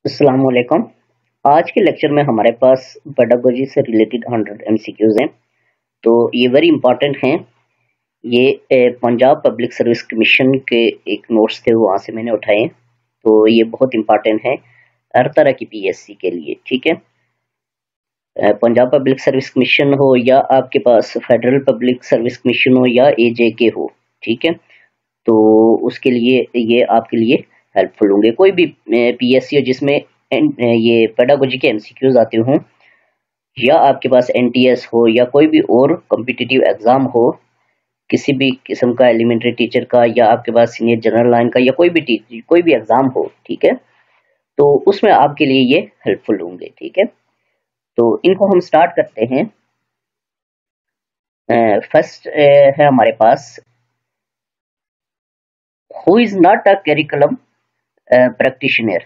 अस्सलाम वालेकुम। आज के लेक्चर में हमारे पास पेडागोजी से रिलेटेड 100 एमसीक्यूज हैं। तो ये वेरी इंपॉर्टेंट हैं। ये पंजाब पब्लिक सर्विस कमीशन के एक नोट्स थे, वहाँ से मैंने उठाए। तो ये बहुत इंपॉर्टेंट है हर तरह की पीएससी के लिए। ठीक है, पंजाब पब्लिक सर्विस कमीशन हो या आपके पास फेडरल पब्लिक सर्विस कमीशन हो या एजेके हो। ठीक है, तो उसके लिए ये आपके लिए हेल्पफुल होंगे। कोई भी पीएससी हो जिसमें ये पेडागोजी के एमसीक्यूज आते हों, या आपके पास एनटीएस हो या कोई भी और कॉम्पिटिटिव एग्जाम हो, किसी भी किस्म का एलिमेंट्री टीचर का या आपके पास सीनियर जनरल लाइन का या कोई भी एग्जाम हो, ठीक है, तो उसमें आपके लिए ये हेल्पफुल होंगे। ठीक है, तो इनको हम स्टार्ट करते हैं। फर्स्ट है हमारे पास, who is not a curriculum practitioner.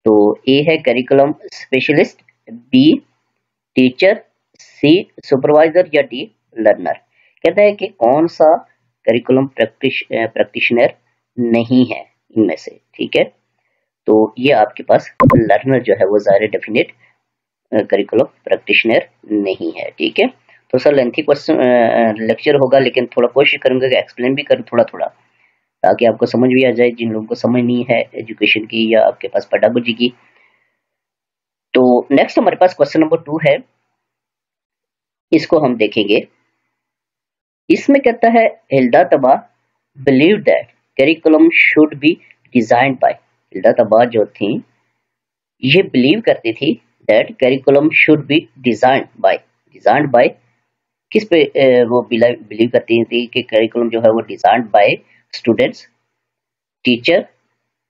तो ए है curriculum specialist, B teacher, C supervisor या डी लर्नर। कहता है कि कौन सा करिकुलम प्रैक्टिशनर नहीं है इनमें से। ठीक है, तो ये आपके पास लर्नर जो है वो ज़ाहिर डेफिनेट करिकुलम प्रैक्टिशनर नहीं है। ठीक है, तो सर लेंथी क्वेश्चन लेक्चर होगा, लेकिन थोड़ा कोशिश करूंगा कि एक्सप्लेन भी करूँ थोड़ा थोड़ा, ताकि आपको समझ भी आ जाए जिन लोगों को समझ नहीं है एजुकेशन की या आपके पास पेडागोजी की। तो नेक्स्ट हमारे पास क्वेश्चन नंबर 2 है, इसको हम देखेंगे। इसमें कहता है हिल्डा तबा believe that curriculum should be designed bye. Hilda तबा जो थी ये बिलीव करती थी that curriculum should be designed bye किस पे वो बिलीव करती थी कि करिकुलम जो है वो designed bye students, teacher,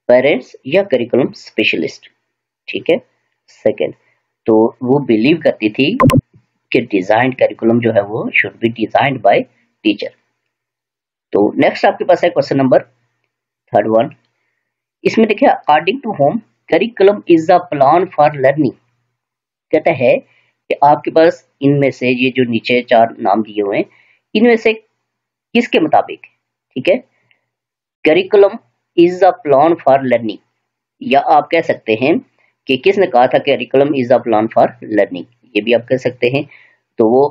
parents या करिकुलम स्पेशलिस्ट। ठीक है, सेकंड, तो वो बिलीव करती थी कि डिजाइन करिकुलम जो है वो should be designed by teacher. तो नेक्स्ट आपके पास है क्वेश्चन नंबर थर्ड वन। इसमें देखिए, according to home curriculum is the plan for learning. कहता है कि आपके पास इनमें से ये जो नीचे चार नाम दिए हुए हैं, इनमें से किसके मुताबिक, ठीक है, curriculum is the plan for learning, या आप कह सकते हैं कि किसने कहा था curriculum is the plan for learning, ये भी आप कह सकते हैं। तो वो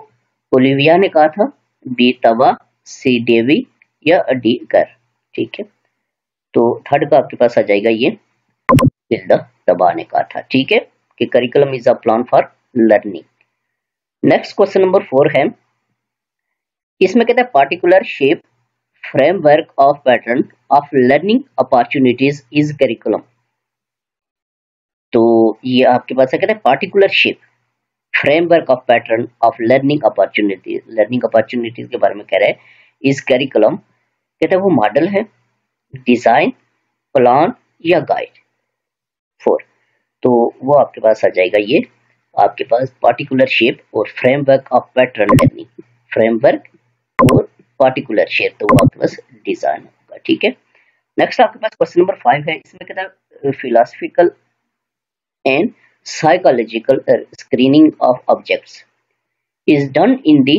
ओलिविया ने कहा था, बी तबा, सी डेवी या डी कर। ठीक है, तो थर्ड का आपके पास आ जाएगा ये हिल्डा तबा ने कहा था। ठीक है, कि curriculum is a plan for learning. Next question number 4 है, इसमें कहता है particular shape framework of pattern of learning opportunities is curriculum. तो ये आपके पास है, कहता है particular shape framework of pattern of learning opportunities के बारे में कह रहा है इस करिकुलम। कहता है वो मॉडल है, डिजाइन, प्लान या गाइड। 4, तो वो आपके पास आ जाएगा ये आपके पास पार्टिकुलर शेप और framework of pattern learning, framework और पार्टिकुलर शेप, तो वो आपके पास डिजाइन होगा। ठीक है, नेक्स्ट आपके पास क्वेश्चन नंबर 5 है। इसमें कहता है philosophical and psychological screening of objects is done in the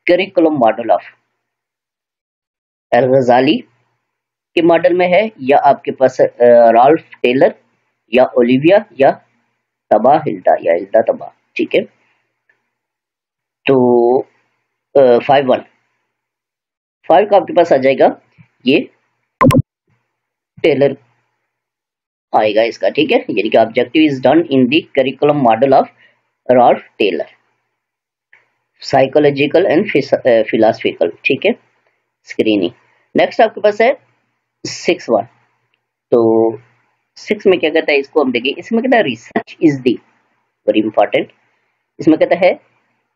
curriculum model of अल-गज़ाली के मॉडल में है, या आपके पास राल्फ टेलर या ओलिविया या तबा हिल्डा या हिल्डा तबा। ठीक है, तो 5 का आपके पास आ जाएगा ये टेलर आएगा इसका। ठीक है, यानी कि objective is done in the curriculum model of Ralph Tyler, psychological and philosophical. ठीक है, स्क्रीनिंग। नेक्स्ट आपके पास है 6 तो 6 में क्या कहता है, इसको हम देखें। इसमें कहता है research is the, very important. इसमें कहता है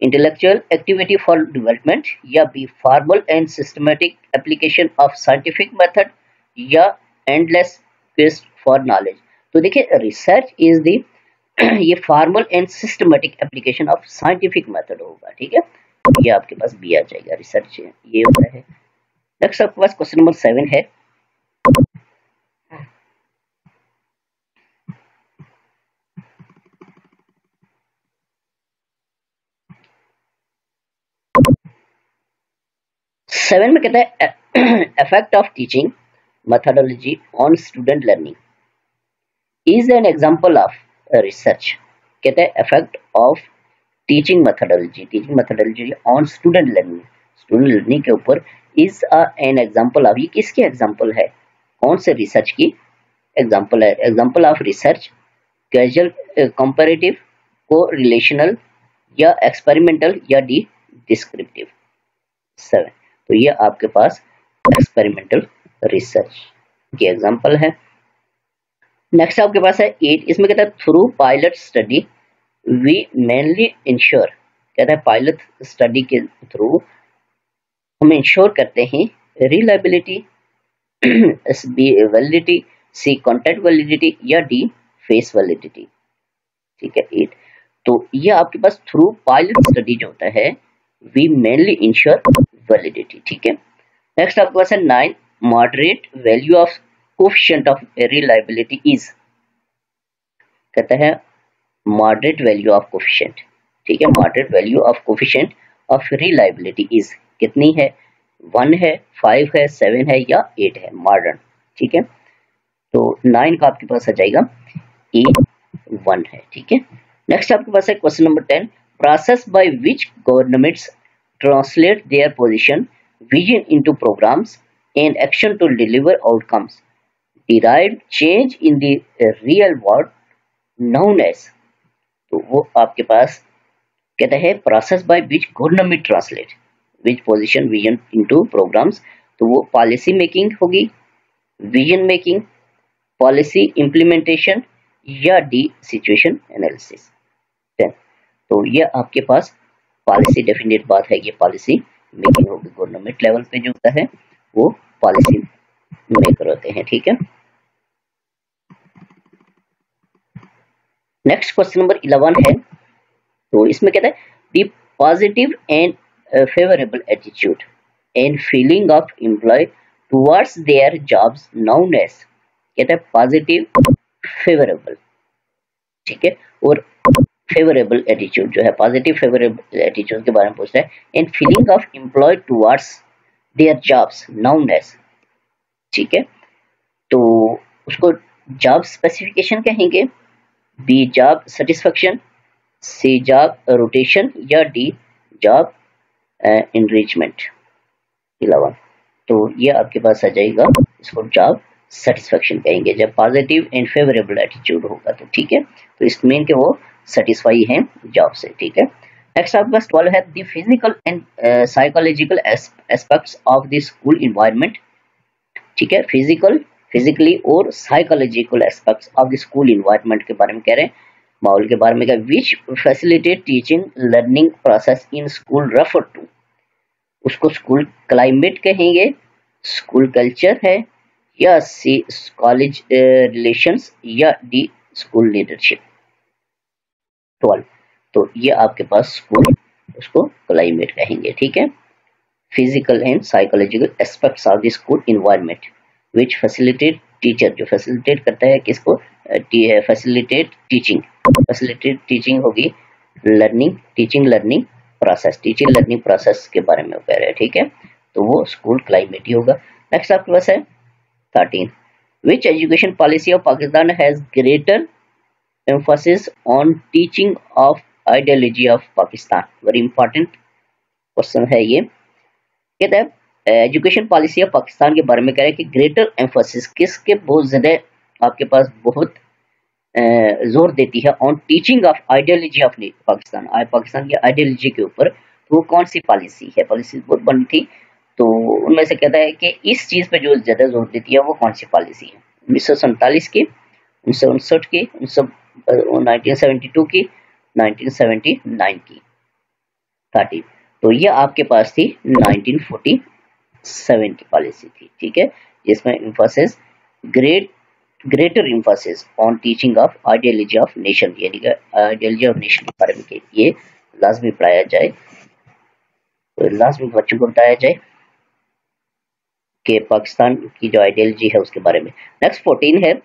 इंटेलेक्चुअल एक्टिविटी फॉर डेवलपमेंट, या B formal and systematic application of scientific method, या एंडलेस क्वेस्ट फॉर नॉलेज। तो देखिए, रिसर्च इज दी ये formal and systematic application of scientific method होगा। ठीक है, ये आपके पास बी आ जाएगा, रिसर्च ये होता है। नेक्स्ट आपके पास क्वेश्चन नंबर 7 है। सेवन में कहता है effect of teaching methodology on student learning. Is an example of research. कहते हैं effect of teaching methodology on student learning के ऊपर इज एन एग्जाम्पल ऑफ, ये किसकी एग्जाम्पल है, कौन से रिसर्च की एग्जाम्पल है, example of research, casual, comparative, correlational या एक्सपेरिमेंटल या डी डिस्क्रिप्टिव। 7, तो ये आपके पास एक्सपेरिमेंटल रिसर्च की एग्जाम्पल है। नेक्स्ट आपके पास है 8, इसमें कहता है through pilot study we mainly ensure, कहता है पायलट स्टडी के थ्रू हम इंश्योर करते हैं reliability, B validity, C contact validity या डी फेस वैलिडिटी। ठीक है 8, तो ये आपके पास थ्रू पायलट स्टडी जो होता है वी मेनली इंश्योर वैलिडिटी। ठीक है, नेक्स्ट आपके पास है 9, moderate value of coefficient of reliability is, कहता है मॉडरेट वैल्यू ऑफ कोएफिशिएंट। ठीक है, moderate value of coefficient of reliability is कितनी है, 1 है, 5 है, 7 है या 8 है मॉडर्न। ठीक है, तो 9 का आपके पास आ जाएगा A1 है। ठीक है, नेक्स्ट आपके पास है question number 10, process by which governments translate their position vision into programmes and action to deliver outcomes derived change in the real world known as, तो वो आपके पास कहता है process by which government translate which position vision into programmes, तो वो policy making होगी, vision making, policy implementation या डी सिचुएशन एनालिसिस। 10, तो ये आपके पास पॉलिसी डेफिनेट बात है, ये पॉलिसी मेकिंग होगी, गवर्नमेंट लेवल पे जो होता है वो पॉलिसी मेकर होते हैं। ठीक है, नेक्स्ट क्वेश्चन नंबर 11 है, तो इसमें कहता है the positive and favourable attitude and feeling of employ towards their jobs known as, कहता है पॉजिटिव फेवरेबल। ठीक है, और फेवरेबल एटीट्यूड जो है, पॉजिटिव फेवरेबल एटीट्यूड के बारे में पूछता है, and feeling of employ towards their jobs known as. ठीक है, तो उसको जॉब स्पेसिफिकेशन कहेंगे, B job satisfaction, C job rotation या डी जॉब एनरिचमेंट। 11, तो ये आपके पास आ जाएगा, इसको जॉब सेटिस्फेक्शन कहेंगे जब पॉजिटिव एंड फेवरेबल एटीट्यूड होगा तो। ठीक है, तो इसमें के वो सेटिस्फाई हैं जॉब से। ठीक है, नेक्स्ट आपके पास 12 है the physical and psychological aspects of the school environment. ठीक है, फिजिकली और psychological aspects of the school environment के बारे में कह रहे हैं, माहौल के बारे में कह, which facilitate teaching learning process in school refer to, उसको स्कूल क्लाइमेट कहेंगे, स्कूल कल्चर है या सी कॉलेज रिलेशंस या डी स्कूल लीडरशिप। 12, तो ये आपके पास स्कूल, उसको क्लाइमेट कहेंगे। ठीक है, physical and psychological aspects of the school environment which facilitate teacher, जो फैसिलिटेट करता है किसको, फैसिलिटेट टीचिंग होगी लर्निंग, टीचिंग लर्निंग प्रोसेस के बारे में कह रहे हैं। ठीक है, तो वो स्कूल क्लाइमेट ही होगा। नेक्स्ट आपके पास है 13, which education policy of Pakistan has greater emphasis on teaching of ideology of Pakistan, very important question है ये। कहता है एजुकेशन पॉलिसी ऑफ पाकिस्तान के बारे में कह रहे हैं कि ग्रेटर एम्फोसिस किसके बहुत ज्यादा आपके पास बहुत जोर देती है, on teaching of ideology of Pakistan की आइडियोलॉजी के ऊपर, तो वो कौन सी पॉलिसी है, पॉलिसी बहुत बनी थी, तो उनमें से कहता है कि इस चीज पे जो ज्यादा जोर देती है वो कौन सी पॉलिसी है, 1947 की, 1959 की, 1972 की, 1979 की। 30, तो ये आपके पास थी 1947 की पॉलिसी थी। ठीक है, जिसमें emphasis greater emphasis on teaching of ideology of nation, यानी कि आइडियोलॉजी ऑफ नेशन के बारे में ये लाजमी पढ़ाया जाए, तो लाजमी बच्चों को बताया जाए कि पाकिस्तान की जो आइडियोलॉजी है उसके बारे में। नेक्स्ट 14 है,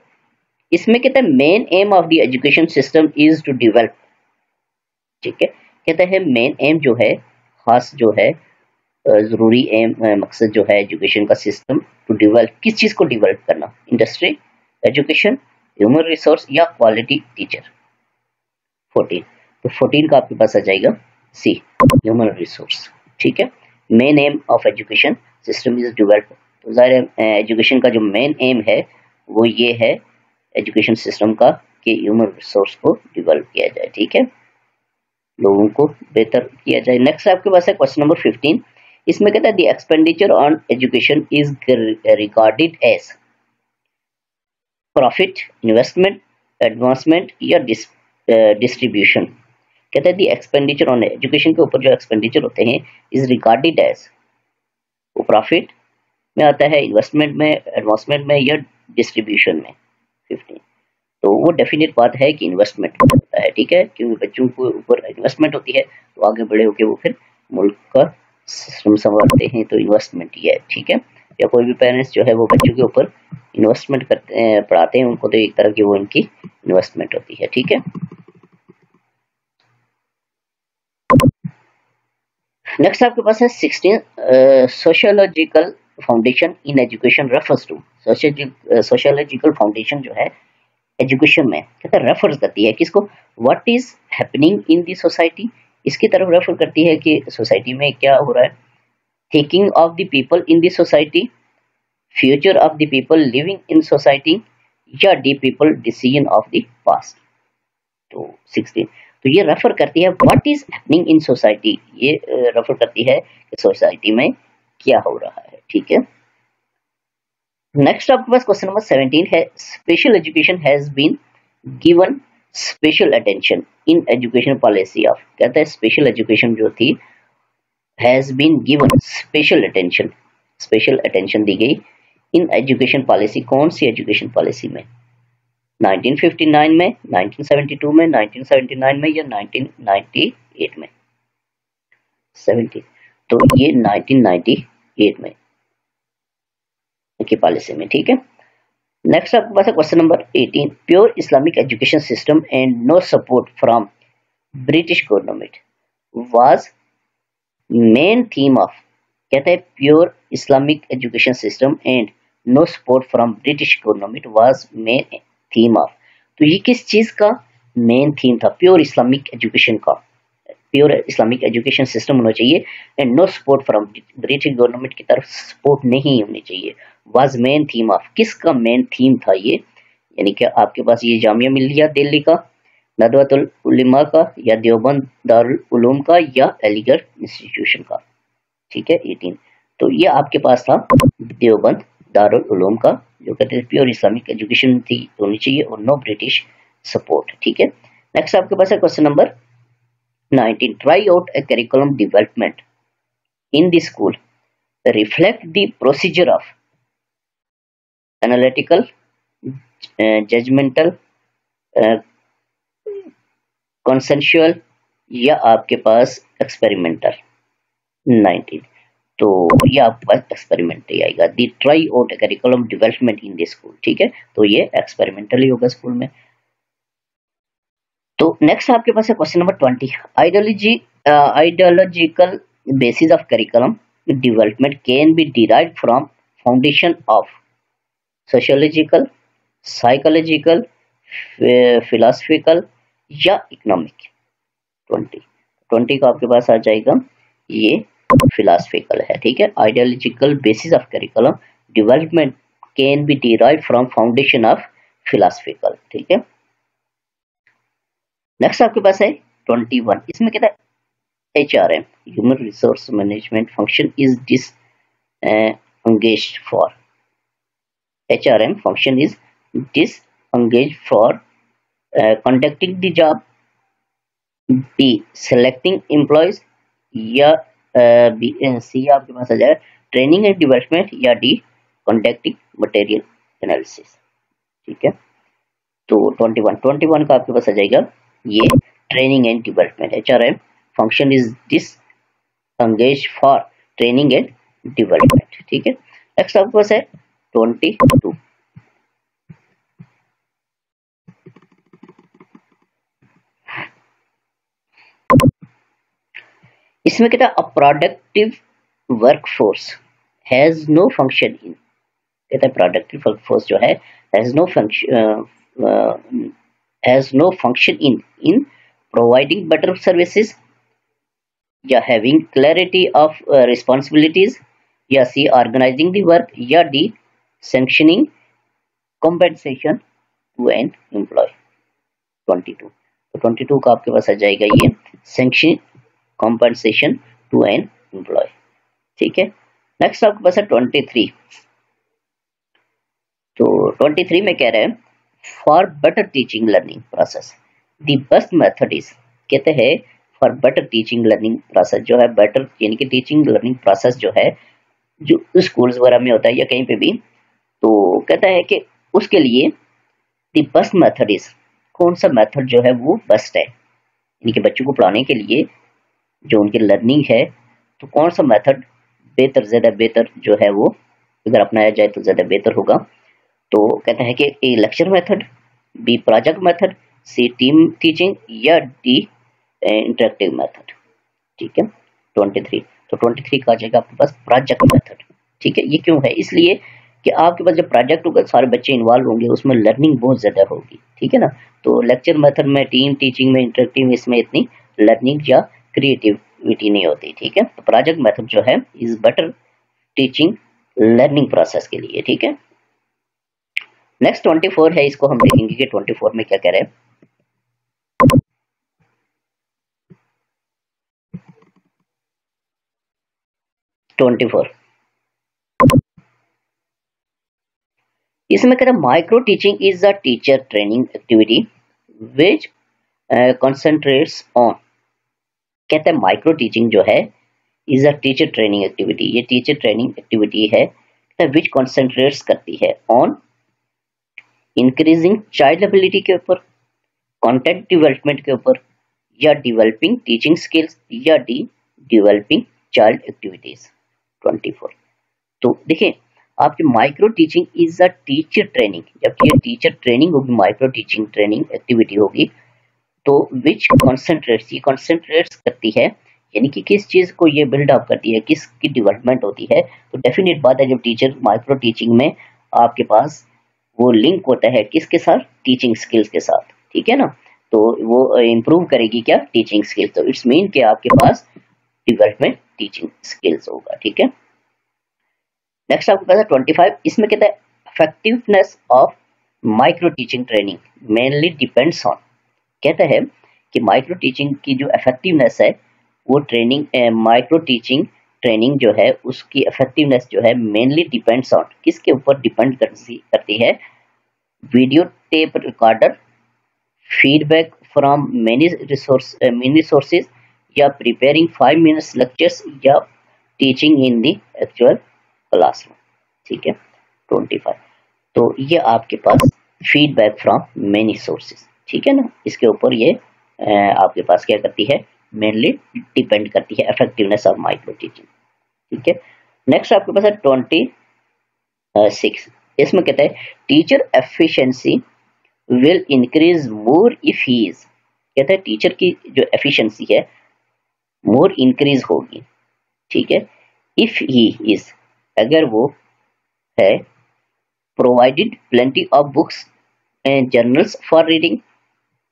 इसमें कहता है main aim of the education system is to develop. ठीक है, कहता है मेन एम जो है, खास जो है, जरूरी एम मकसद जो है एजुकेशन का सिस्टम टू डेवलप, किस चीज को डेवलप करना, इंडस्ट्री, एजुकेशन, ह्यूमन रिसोर्स या क्वालिटी टीचर। 14, तो 14 का आपके पास आ जाएगा सी, ह्यूमन रिसोर्स। ठीक है, main aim of education system is develop, तो ज़ाहिर है एजुकेशन का जो मेन एम है वो ये है एजुकेशन सिस्टम का कि ह्यूमन रिसोर्स को डेवलप किया जाए। ठीक है, लोगों को बेहतर किया जाए। नेक्स्ट आपके पास है क्वेश्चन नंबर 15, इसमें कहता है the expenditure on education is regarded as profit, investment, advancement या डिस्ट्रीब्यूशन। कहते हैं दी एक्सपेंडिचर ऑन एजुकेशन के ऊपर जो एक्सपेंडिचर होते हैं इज रिगार्डेड एज, वो प्रॉफिट में आता है, इन्वेस्टमेंट में, एडवांसमेंट में या डिस्ट्रीब्यूशन में। 15, तो वो डेफिनेट बात है कि इन्वेस्टमेंट होता है। ठीक है, क्योंकि बच्चों के ऊपर इन्वेस्टमेंट होती है तो आगे बड़े होकर वो फिर मुल्क का सिस्टम संभालते हैं, तो इन्वेस्टमेंट ही है। ठीक है, या कोई भी पेरेंट्स जो है वो बच्चों के ऊपर इन्वेस्टमेंट करते हैं, पढ़ाते हैं उनको, तो एक तरह की वो इनकी इन्वेस्टमेंट होती है। ठीक है, नेक्स्ट आपके पास है 16, sociological foundation in education refers to. Sociological foundation जो है एजुकेशन में कहता है रेफर करती है किसको, what is happening in the society, इसकी तरफ रेफर करती है कि सोसाइटी में क्या हो रहा है। Thinking of the people in the society, future of the people living in society या the people decision of the past. तो 16, तो ये रेफर करती है what is happening in society, ये रेफर करती है कि सोसाइटी में क्या हो रहा है। ठीक है, नेक्स्ट आपके पास क्वेश्चन नंबर 17 है special education has been given special attention in education policy of. कहता है स्पेशल एजुकेशन जो थी has been given special attention दी गई इन एजुकेशन पॉलिसी। कौन सी एजुकेशन पॉलिसी में, 1959 में, 1972 में, 1979 में या 1998 में। 17, तो ये 1998 में की पॉलिसी में। ठीक है, नेक्स्ट आपके पास है question number 18, pure Islamic education system and no support from British government was main theme of. कहता है pure Islamic education system and no support from British government was main theme of. तो ये किस चीज का मेन थीम था, pure Islamic education का। Pure Islamic education system होना चाहिए and no support from British government की तरफ सपोर्ट नहीं होनी चाहिए। वाज मेन थीम ऑफ, किसका मेन थीम था ये, यानी कि आपके पास ये जामिया मिल्लिया दिल्ली का, नदवतुल उलमा का या देवबंद दारुल उलूम का या अलीगढ़ इंस्टीट्यूशन का। ठीक है, 18, तो ये आपके पास था देवबंद दारुल उलूम का, जो कहते हैं प्योर इस्लामिक एजुकेशन थी होनी चाहिए और नो ब्रिटिश सपोर्ट। ठीक है, नेक्स्ट आपके पास है question number 19, try out a curriculum development in the school reflect the procedure of analytical, judgemental, consensual या आपके पास एक्सपेरिमेंटल। 19, तो ये आपके पास एक्सपेरिमेंट ही आएगा, the try out a curriculum development in the school. ठीक है, तो ये एक्सपेरिमेंटल ही होगा स्कूल में। तो नेक्स्ट आपके पास है question number 20, ideological basis of curriculum development can be derived from foundation of sociological, psychological, philosophical या इकोनॉमिक। 20 का आपके पास आ जाएगा ये फिलोसफिकल है। ठीक है, ideological basis of curriculum development can be derived from foundation of philosophical. ठीक है, नेक्स्ट आपके पास है 21, इसमें कहता है HRM human resource management function is disengaged for। HRM function is disengaged for conducting the job, B selecting employees या C आपके पास आ जाएगा ट्रेनिंग एंड डेवलपमेंट या D conducting मटेरियल एनालिसिस। ठीक है, तो 21 का आपके पास आ जाएगा ये training and development. HRM function is disengaged for training and development. ठीक है, नेक्स्ट आपके पास है 22, इसमें कहता है a productive workforce has no function in. कहता है प्रोडक्टिव वर्कफोर्स जो है has no has no function in providing better services, या having clarity of responsibilities, या C organizing the work, या D sanctioning compensation to an employee. 22, तो 22 का आपके पास आ जाएगा ये sanction compensation to an employee. ठीक है, नेक्स्ट आपके पास है 23. तो 23 में कह रहे हैं for better teaching learning process the best method is, कहते हैं for better teaching learning process जो है बेटर यानी कि टीचिंग लर्निंग प्रोसेस जो है जो स्कूल्स वगैरह में होता है या कहीं पे भी, तो कहता है कि उसके लिए द बेस्ट मेथड इज, कौन सा मेथड जो है वो बेस्ट है, यानी कि बच्चों को पढ़ाने के लिए जो उनकी लर्निंग है तो कौन सा मेथड बेहतर, ज़्यादा बेहतर जो है वो अगर अपनाया जाए तो ज़्यादा बेहतर होगा. तो कहते हैं कि A lecture method, B project method, C team teaching, या डी इंटरेक्टिव मेथड. ठीक है 23, तो 23 का आ जाएगा आपके पास प्रोजेक्ट मेथड. ठीक है, ये क्यों है, इसलिए कि आपके पास जब प्रोजेक्ट होगा सारे बच्चे इन्वॉल्व होंगे, उसमें लर्निंग बहुत ज़्यादा होगी. ठीक है ना, तो लेक्चर मेथड में, टीम टीचिंग में, इंटरेक्टिव में इसमें इतनी लर्निंग या क्रिएटिविटी नहीं होती. ठीक है, तो प्रोजेक्ट मेथड जो है is better teaching learning process के लिए. ठीक है, नेक्स्ट 24 है, इसको हम देखेंगे कि 24 में क्या कह रहे हैं. इसमें कहते हैं micro teaching is a teacher training activity which concentrates on, कहते हैं माइक्रो टीचिंग जो है is a teacher training activity, ये टीचर ट्रेनिंग एक्टिविटी है विच कंसंट्रेट्स करती है ऑन इंक्रीजिंग चाइल्ड एबिलिटी के ऊपर, कंटेंट डेवलपमेंट के ऊपर, या डेवलपिंग टीचिंग स्किल्स, या डी डेवलपिंग चाइल्ड एक्टिविटीज. 24, तो देखिए आपकी micro teaching is a teacher training, जब ये टीचर ट्रेनिंग होगी, माइक्रो टीचिंग ट्रेनिंग एक्टिविटी होगी, तो विच कॉन्सेंट्रेट्स, ये कॉन्सेंट्रेट्स करती है यानी कि किस चीज को ये बिल्ड अप करती है, किसकी डेवलपमेंट होती है. तो डेफिनेट बात है जब टीचर माइक्रो टीचिंग में आपके पास वो लिंक होता है किसके साथ, टीचिंग स्किल्स के साथ. ठीक है ना, तो वो इम्प्रूव करेगी क्या, टीचिंग स्किल्स. तो इट्स मीन कि आपके पास डेवलपमेंट टीचिंग स्किल्स होगा. ठीक है, नेक्स्ट आपके पास है 25. इसमें कहता है effectiveness of micro teaching training mainly depends on, कहता है कि माइक्रो टीचिंग की जो इफेक्टिवनेस है वो ट्रेनिंग माइक्रो टीचिंग ट्रेनिंग जो है उसकी इफेक्टिवनेस जो है मेनली डिपेंड्स ऑन, किसके ऊपर डिपेंड करती है, video tape recorder, feedback from many sources, या प्रिपेयरिंग 5 मिनट्स लेक्चर्स, या teaching in the actual classroom. ठीक है 25, तो ये आपके पास फीडबैक फ्रॉम मेनी सोर्सेज. ठीक है ना, इसके ऊपर ये आपके पास क्या करती है, मेनली डिपेंड करती है इफेक्टिवनेस ऑफ माइक्रो टीचिंग. ठीक है, नेक्स्ट आपके पास है 26. इसमें कहता है teacher efficiency will increase more if he is, कहता है टीचर की जो एफिशिएंसी है मोर इंक्रीज होगी. ठीक है, इफ ही इज, अगर वो है provided plenty of books and journals for reading,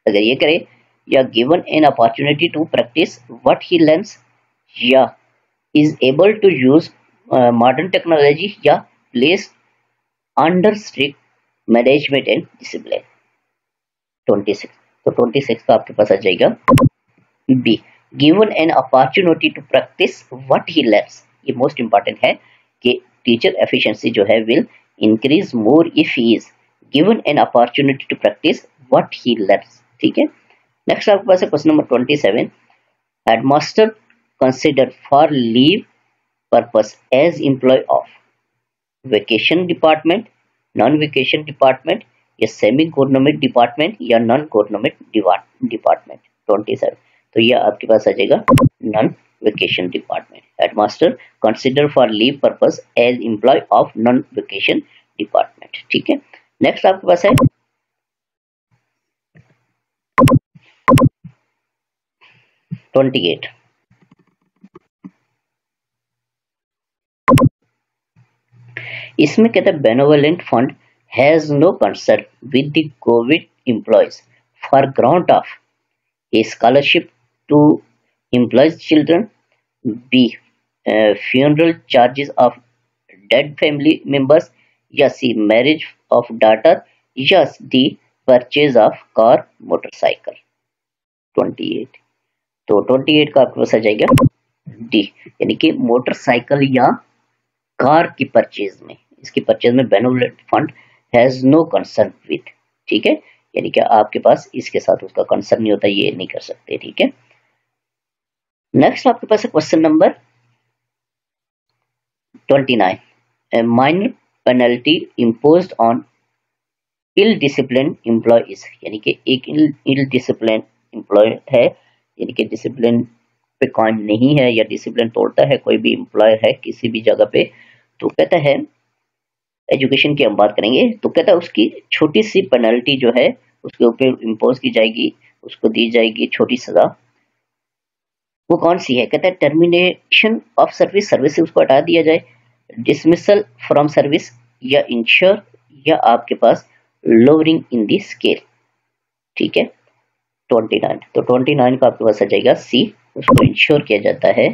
अगर ये करे, या given an opportunity to practice what he learns, या is able to use modern technology, या place under strict management and discipline. 26, तो 26 का आपके पास आ जाएगा B, given an opportunity to practice what he learns. ये मोस्ट इंपॉर्टेंट है कि टीचर एफिशिएंसी जो है will increase more if he is given an opportunity to practice what he learns. ठीक है, नेक्स्ट आपके पास है question number 27. Headmaster consider for leave purpose as employ of vacation department, non vacation department, या semi government department, या non government department. 27, तो यह आपके पास आ जाएगा non vacation department. Headmaster consider for leave purpose as employ of non vacation department. ठीक है, नेक्स्ट आपके पास है 28. इसमें कहता है benevolent fund has no concern with the government employees for grant of a scholarship to employees' children, B. Funeral charges of dead family members, या C. Marriage of daughter, या D. Purchase of car motorcycle. 28. तो 28 का आपके पास आ जाएगा D, यानी कि मोटरसाइकिल या कार की परचेज में, इसकी परचेज में benevolent fund has no concern with, ठीक है, यानी कि आपके पास इसके साथ उसका कंसर्न नहीं होता, ये नहीं कर सकते, ठीक है। नेक्स्ट आपके पास है question number 29, minor penalty imposed on ill discipline employees, यानी कि एक इल डिसिप्लिन एम्प्लॉय है, यानी कि डिसिप्लिन पे कायम नहीं है या डिसिप्लिन तोड़ता है कोई भी एम्प्लॉय है किसी भी जगह पे, तो कहता है एजुकेशन की हम बात करेंगे, तो कहता है उसकी छोटी सी पेनल्टी जो है उसके ऊपर इम्पोज की जाएगी, उसको दी जाएगी छोटी सजा। वो कौन सी है? कहता है टर्मिनेशन ऑफ सर्विस, सर्विस से उसको हटा दिया जाए, डिसमिसल फ्रॉम सर्विस, या इंश्योर, या आपके पास लोअरिंग इन दी स्केल, ठीक है। 29, तो 29 का आपके पास आ जाएगा सी, उसको इंश्योर किया जाता है,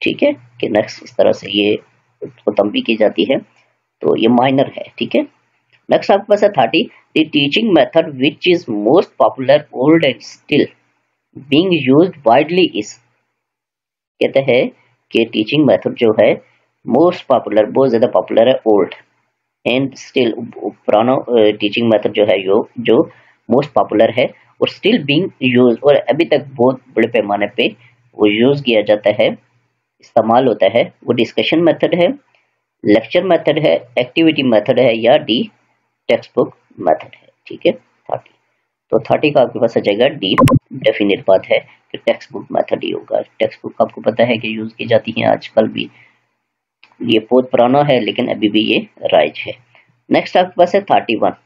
ठीक है, कि नेक्स्ट इस तरह से ये उसको तंबी की जाती है, तो ये माइनर है, ठीक है। नेक्स्ट आपके पास है 30, the teaching method which is most popular old and still being used widely is, कहते हैं कि टीचिंग मेथड जो है मोस्ट पॉपुलर, बहुत ज्यादा पॉपुलर है, ओल्ड एंड स्टिल, पुराना टीचिंग मेथड जो है जो मोस्ट पॉपुलर है और स्टिल बीइंग यूज, और अभी तक बहुत बड़े पैमाने पे वो यूज किया जाता है, इस्तेमाल होता है, वो डिस्कशन मेथड है, लेक्चर मेथड है, एक्टिविटी मेथड है, या डी टेक्स्ट बुक मेथड है, ठीक है। 30, तो 30 का आपके पास आ जाएगा डी, डेफिनेट बात है कि टेक्स्ट बुक मेथड ही होगा। टेक्स्ट बुक आपको पता है कि यूज की जाती है आजकल भी, ये बहुत पुराना है लेकिन अभी भी ये राइज है। नेक्स्ट आपके पास है 31,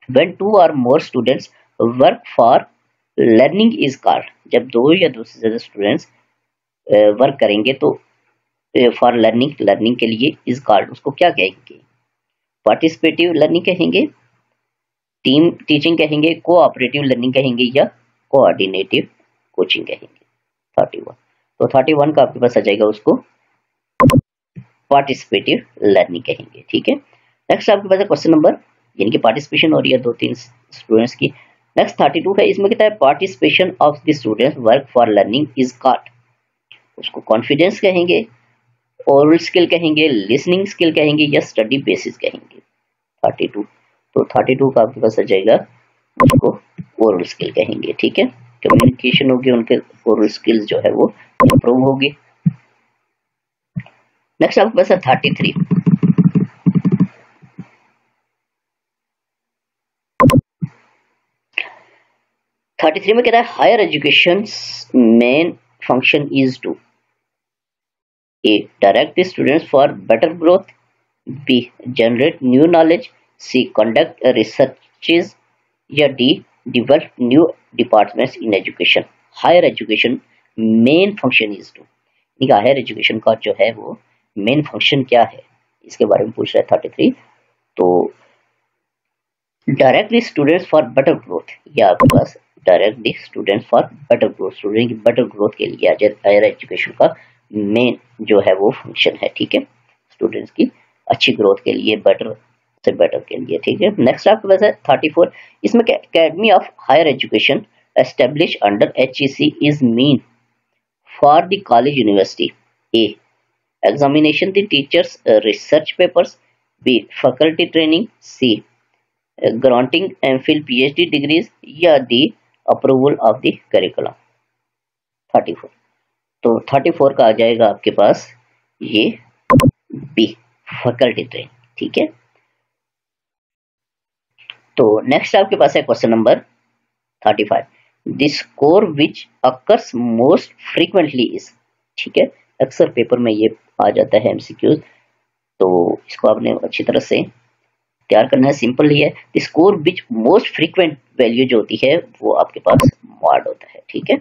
व्हेन 2 और more students work for learning is called, जब 2 या 2 से ज्यादा स्टूडेंट्स वर्क करेंगे तो फॉर लर्निंग, लर्निंग के लिए इज कॉल्ड, उसको क्या कहेंगे? पार्टिसिपेटिव लर्निंग कहेंगे, टीम टीचिंग कहेंगे, कोऑपरेटिव लर्निंग कहेंगे, या कोऑर्डिनेटिव कोचिंग कहेंगे। 31, तो 31 का आपके पास आ जाएगा उसको पार्टिसिपेटिव लर्निंग कहेंगे, ठीक है। नेक्स्ट आपके पास क्वेश्चन नंबर, यानी कि पार्टिसिपेशन हो रही है 2-3 स्टूडेंट्स की। नेक्स्ट 32 है, इसमें कहता है participation of the students work for learning is called, उसको कॉन्फिडेंस कहेंगे, ओरल स्किल कहेंगे, लिसनिंग स्किल कहेंगे, या स्टडी बेसिस कहेंगे। 32, तो 32 का आपके पास आ जाएगा उसको ओरल स्किल कहेंगे, ठीक है, कम्युनिकेशन होगी, उनके ओरल स्किल्स जो है वो इंप्रूव होगी। नेक्स्ट आपके पास है 33, में कहता है higher education main function is to A direct students for better growth, B generate new knowledge, C conduct researches, या D develop new departments in education. Higher education main function is to, higher education का जो है वो main function क्या है इसके बारे में पूछ रहा है 33। तो directly students for better growth, या आपके पास directly students for better growth, student की बेटर ग्रोथ के लिए हायर एजुकेशन का मेन जो है वो फंक्शन है, ठीक है, स्टूडेंट्स की अच्छी ग्रोथ के लिए, बेटर से बेटर के लिए, ठीक है। नेक्स्ट आपके पास है 34, इसमें academy of higher education establish under HEC is mean for the college university, A examination the teachers research papers, b faculty training, c granting MPhil PhD degrees, या d approval of the curriculum। 34, तो 34 का आ जाएगा आपके पास ये B faculty training, ठीक है। तो next आपके पास है question number 35, the score which occurs most frequently is, ठीक है, अक्सर पेपर में ये आ जाता है MCQs, तो इसको आपने अच्छी तरह से तैयार करना है, सिंपल ही है। The score which most frequent value जो होती है वो आपके पास मॉड होता है, ठीक है,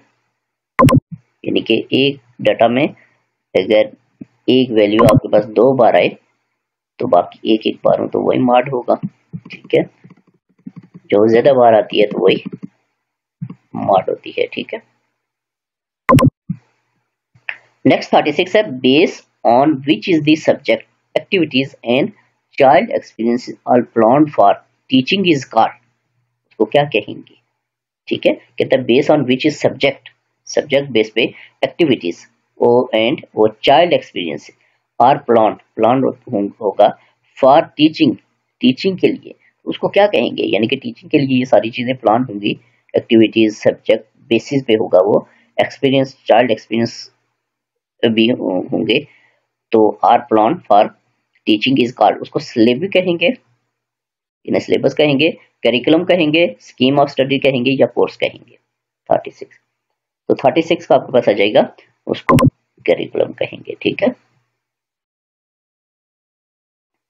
यानी कि एक डाटा में अगर एक वैल्यू आपके पास 2 बार आए तो बाकी एक एक बार हो तो वही मॉड होगा, ठीक है। जो ज्यादा बार आती है तो वही मॉड होती है, ठीक है। नेक्स्ट 36 है, base on which is the subject activities and child experience are planned for teaching is called, उसको क्या कहेंगे, ठीक है। कहता है base on which is subject, subject base पे एक्टिविटीज वो चाइल्ड एक्सपीरियंस आर प्लान होगा फॉर टीचिंग, टीचिंग के लिए उसको क्या कहेंगे, यानी कि टीचिंग के लिए ये सारी चीजें प्लान होंगी, एक्टिविटीज सब्जेक्ट बेसिस पे होगा वो, एक्सपीरियंस चाइल्ड एक्सपीरियंस भी होंगे, तो are plan for teaching is called, उसको सिलेबस कहेंगे, इन्हें सिलेबस कहेंगे, करिकुलम कहेंगे, स्कीम ऑफ स्टडी कहेंगे या कोर्स कहेंगे। 36, तो 36 का आपके पास आ जाएगा, उसको करिकुलम कहेंगे, ठीक है।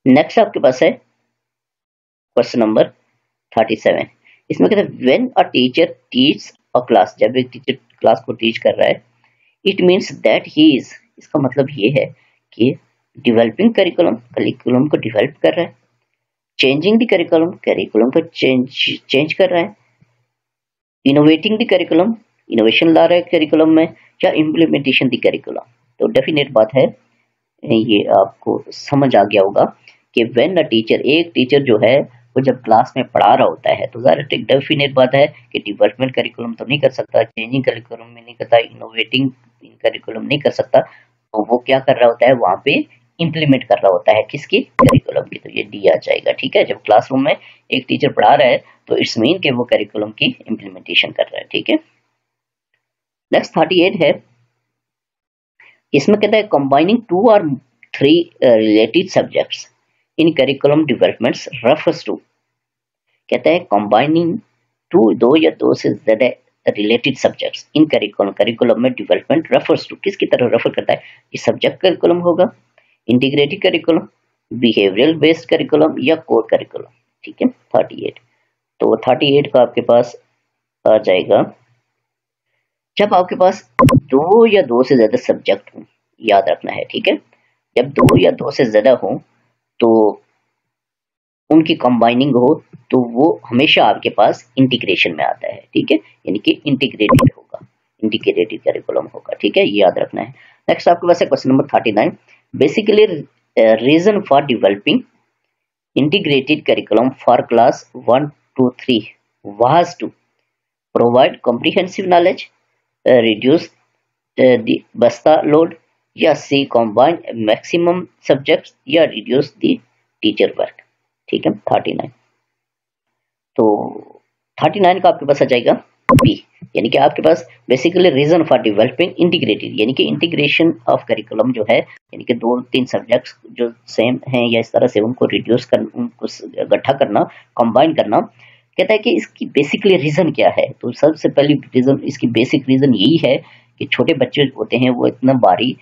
नेक्स्ट आपके पास है क्वेश्चन नंबर 37, इसमें कहते हैं when a teacher teach a class, जब एक टीचर क्लास को टीच कर रहा है, it means that he is, इसका मतलब ये है कि डेवलपिंग करिकुलम, करिकुलम को डेवलप कर रहा है, चेंजिंग द करिकुलम, करिकुलम को चेंज कर रहा है, इनोवेटिंग द करिकुलम, इनोवेशन ला रहा है करिकुलम में, या इम्प्लीमेंटेशन द करिकुलम। तो डेफिनेट बात है, ये आपको समझ आ गया होगा कि व्हेन अ टीचर, एक टीचर जो है वो जब क्लास में पढ़ा रहा होता है तो डेफिनेट बात है कि डेवलपमेंट करिकुलम तो नहीं कर सकता, चेंजिंग करिकुलम में नहीं करता, इनोवेटिंग करिकुलम नहीं कर सकता, तो वो क्या कर रहा होता है वहां पे इंप्लीमेंट कर रहा होता है किसकी, करिकुलम की। तो ये डी आ जाएगा, ठीक है। जब क्लासरूम में एक टीचर पढ़ा रहा है तो इट्स मीन कि वो करिकुलम की इंप्लीमेंटेशन कर रहा है, ठीक है। नेक्स्ट 38 है, इसमें कहता है कंबाइनिंग 2 और 3 related subjects in curriculum developments refers to, कहता है कंबाइनिंग 2 या 2 से ज्यादा related subjects in curriculum, curriculum में डेवलपमेंट रेफर्स टू, किसकी तरह रेफर करता है, ये सब्जेक्ट करिकुलम होगा, integrated curriculum, behavioural based curriculum या कोर करिकुलम, ठीक है। 38, तो 38 का आपके पास आ जाएगा, जब आपके पास 2 या 2 से ज्यादा सब्जेक्ट हो, याद रखना है, ठीक है। जब 2 या 2 से ज्यादा हो तो उनकी कंबाइनिंग हो तो वो हमेशा आपके पास इंटीग्रेशन में आता है, ठीक है, यानी कि इंटीग्रेटेड होगा, इंटीग्रेटेड करिकुलम होगा, ठीक है, ये याद रखना है। नेक्स्ट आपके पास है question number 39, basically reason for developing integrated curriculum for class 1 to 3 was to provide comprehensive knowledge, reduce the basta load, या सी combine maximum subjects, या reduce the teacher work, ठीक है। 39, तो 39 का आपके पास आ जाएगा बी, यानी कि आपके पास basically reason for developing integrated, यानी कि इंटीग्रेशन ऑफ करिकुलम जो है, यानी कि 2-3 सब्जेक्ट्स जो सेम हैं या इस तरह से उनको रिड्यूस कर, उनको इकट्ठा करना, कंबाइन करना, कहता है कि इसकी बेसिकली रीजन क्या है। तो सबसे पहली रीजन, इसकी बेसिक रीजन यही है कि छोटे बच्चे होते हैं वो इतना भारी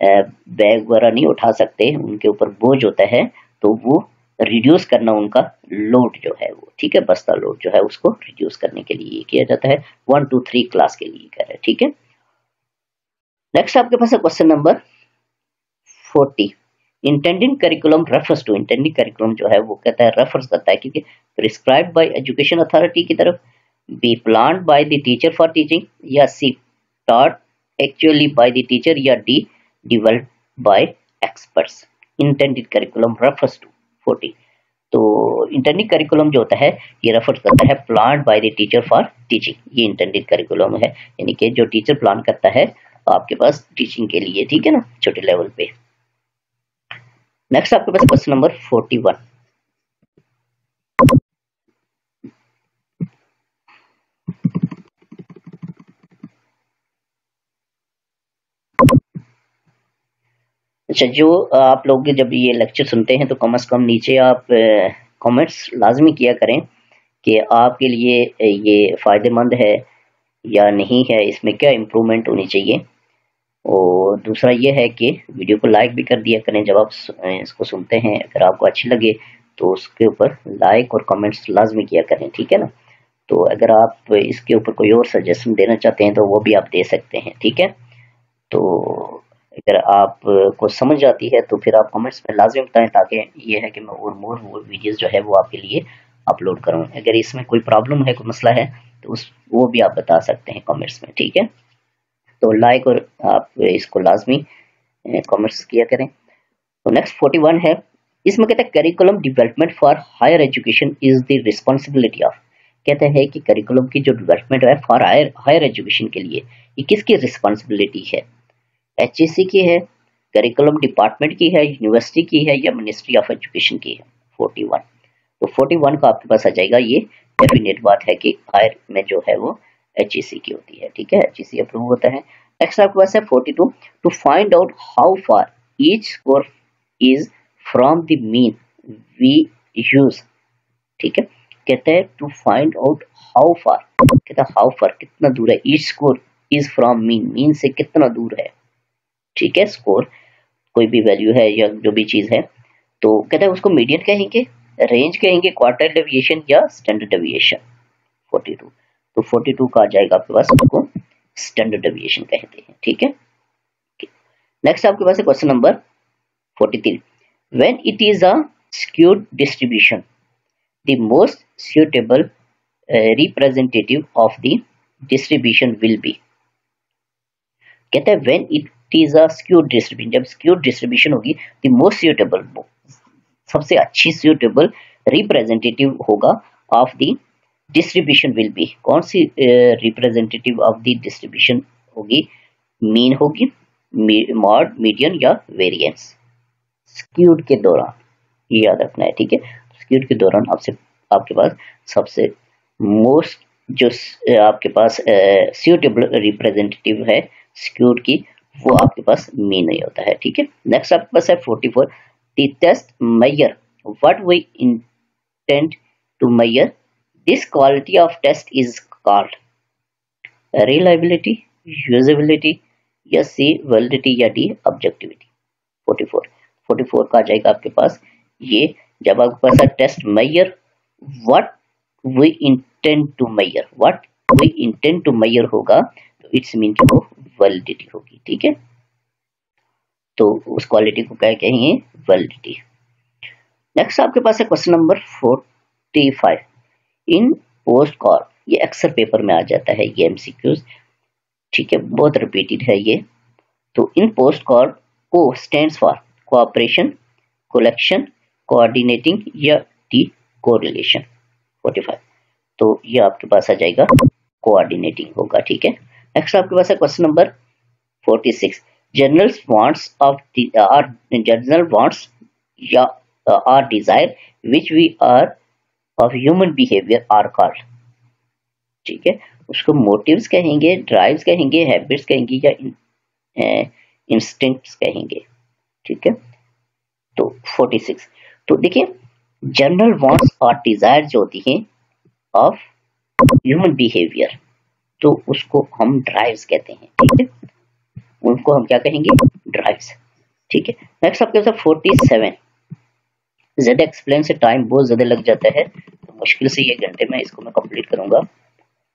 बैग वगैरह नहीं उठा सकते, उनके ऊपर बोझ होता है, तो वो रिड्यूस करना उनका लोड जो है वो, ठीक है, बस्ता लोड जो है उसको रिड्यूस करने के लिए किया जाता है, 1 to 3 क्लास के लिए कर रहे हैं, ठीक है। नेक्स्ट आपके पास है question number 40, intending curriculum refers to, intending curriculum जो है वो कहता है रेफर्स करता है क्योंकि प्रिस्क्राइब बाय एजुकेशन अथॉरिटी की तरफ, B planned by the teacher for teaching, या C taught actually by the teacher, या D developed by experts. Intended curriculum refers to 40, तो इंटेंडेड करिकुलम जो होता है ये रेफर करता है planned by the teacher for teaching, ये इंटेंडेड करिकुलम है, यानी कि जो टीचर प्लान करता है आपके पास टीचिंग के लिए, ठीक है ना, छोटे लेवल पे। नेक्स्ट आपके पास क्वेश्चन नंबर 41, अच्छा, जो आप लोग जब ये लेक्चर सुनते हैं तो कम से कम नीचे आप कमेंट्स लाजमी किया करें कि आपके लिए ये फ़ायदेमंद है या नहीं है, इसमें क्या इम्प्रूवमेंट होनी चाहिए। और दूसरा ये है कि वीडियो को लाइक भी कर दिया करें जब आप इसको सुनते हैं, अगर आपको अच्छी लगे तो उसके ऊपर लाइक और कमेंट्स लाजमी किया करें, ठीक है ना। तो अगर आप इसके ऊपर कोई और सजेशन देना चाहते हैं तो वो भी आप दे सकते हैं, ठीक है। तो अगर आप को समझ आती है तो फिर आप कमेंट्स में लाजमी बताएं, ताकि ये है कि मैं और मोर वीडियोस जो है वो आपके लिए अपलोड करूं। अगर इसमें कोई प्रॉब्लम है, कोई मसला है, तो उस वो भी आप बता सकते हैं कमेंट्स में, ठीक है। तो लाइक और आप इसको लाजमी कमेंट्स किया करें। तो नेक्स्ट 41 है, इसमें कहते हैं curriculum development for higher education is the responsibility of. कहते हैं कि करिकुलम की जो डेवलपमेंट है फॉर हायर एजुकेशन के लिए, ये किसकी रिस्पॉन्सिबिलिटी है? एचईसी की है, करिकुलम डिपार्टमेंट की है, यूनिवर्सिटी की है, या मिनिस्ट्री ऑफ एजुकेशन की है? 41। तो 41 का आपके पास आ जाएगा, ये डेफिनेट बात है कि हायर में जो है वो एचईसी की होती है, ठीक है, एचईसी अप्रूव होता है। नेक्स्ट आपके पास है 42, to find out how far each score is from the mean we use, ठीक है। कहते हैं to find out how far, कहता है हाउ फार कितना दूर है, each score is from mean, mean से कितना दूर है, ठीक है। स्कोर कोई भी वैल्यू है या जो भी चीज है, तो कहता है उसको मीडियन कहेंगे, रेंज कहेंगे, क्वार्टाइल डेविएशन या स्टैंडर्ड डेविएशन। 42, तो 42 का आ जाएगा आपके पास, उसको स्टैंडर्ड डेविएशन कहते हैं, ठीक है। नेक्स्ट आपके पास है question number 43, when it is a skewed distribution the most suitable representative of the distribution will be। कहता है when it is a skewed distribution, जब स्क्यूड डिस्ट्रीब्यूशन होगी, द मोस्ट सुटेबल, सबसे अच्छी सुटेबल रिप्रेजेंटेटिव होगा of the distribution will be, कौन सी representative of the distribution होगी? Mean होगी, मॉड, मीडियन या वेरिएंस। स्क्यूड के दौरान, ये याद रखना है, ठीक है। स्क्यूड के दौरान आपके पास सबसे मोस्ट जो आपके पास सुटेबल रिप्रेजेंटेटिव है स्क्यूड की, वो आपके पास मीन नहीं होता है, ठीक है। नेक्स्ट आपके पास है 44, the test measure what we intend to measure this quality of test is called reliability, usability, या सी वैलिडिटी, या डी ऑब्जेक्टिविटी। 44 का आ जाएगा आपके पास, ये जब आपके पास है test measure what we intend to measure, what we intend to measure होगा, तो इट्स मीन कि वो वैलिडिटी होगी, ठीक है। तो उस क्वालिटी को क्या कहेंगे? वैलिडिटी। नेक्स्ट आपके पास है क्वेश्चन नंबर 45, इन पोस्ट कॉल, ये अक्सर पेपर में आ जाता है, ये एमसीक्यूज, ठीक है, बहुत रिपीटेड है ये। तो इन पोस्ट कॉल को stands for cooperation, collection, coordinating, या डी कोरिलेशन। 45, तो ये आपके पास आ जाएगा कोऑर्डिनेटिंग होगा, ठीक है। नेक्स्ट आपके पास है question number 46, general wants of general wants या or desire which we are of human behaviour are called, ठीक है। उसको मोटिव्स कहेंगे, ड्राइव्स कहेंगे, हैबिट्स कहेंगे, या इंस्टिंक्ट्स कहेंगे, ठीक है। तो 46, तो देखिए जनरल वांट्स और डिजायर जो होती हैं ऑफ ह्यूमन बिहेवियर, तो उसको हम ड्राइव्स कहते हैं, ठीक है, उनको हम क्या कहेंगे? ड्राइव्स, ठीक है। नेक्स्ट आपके पास 47, ज्यादा एक्सप्लेन से टाइम बहुत ज्यादा लग जाता है, तो मुश्किल से ये घंटे में इसको मैं कंप्लीट करूंगा,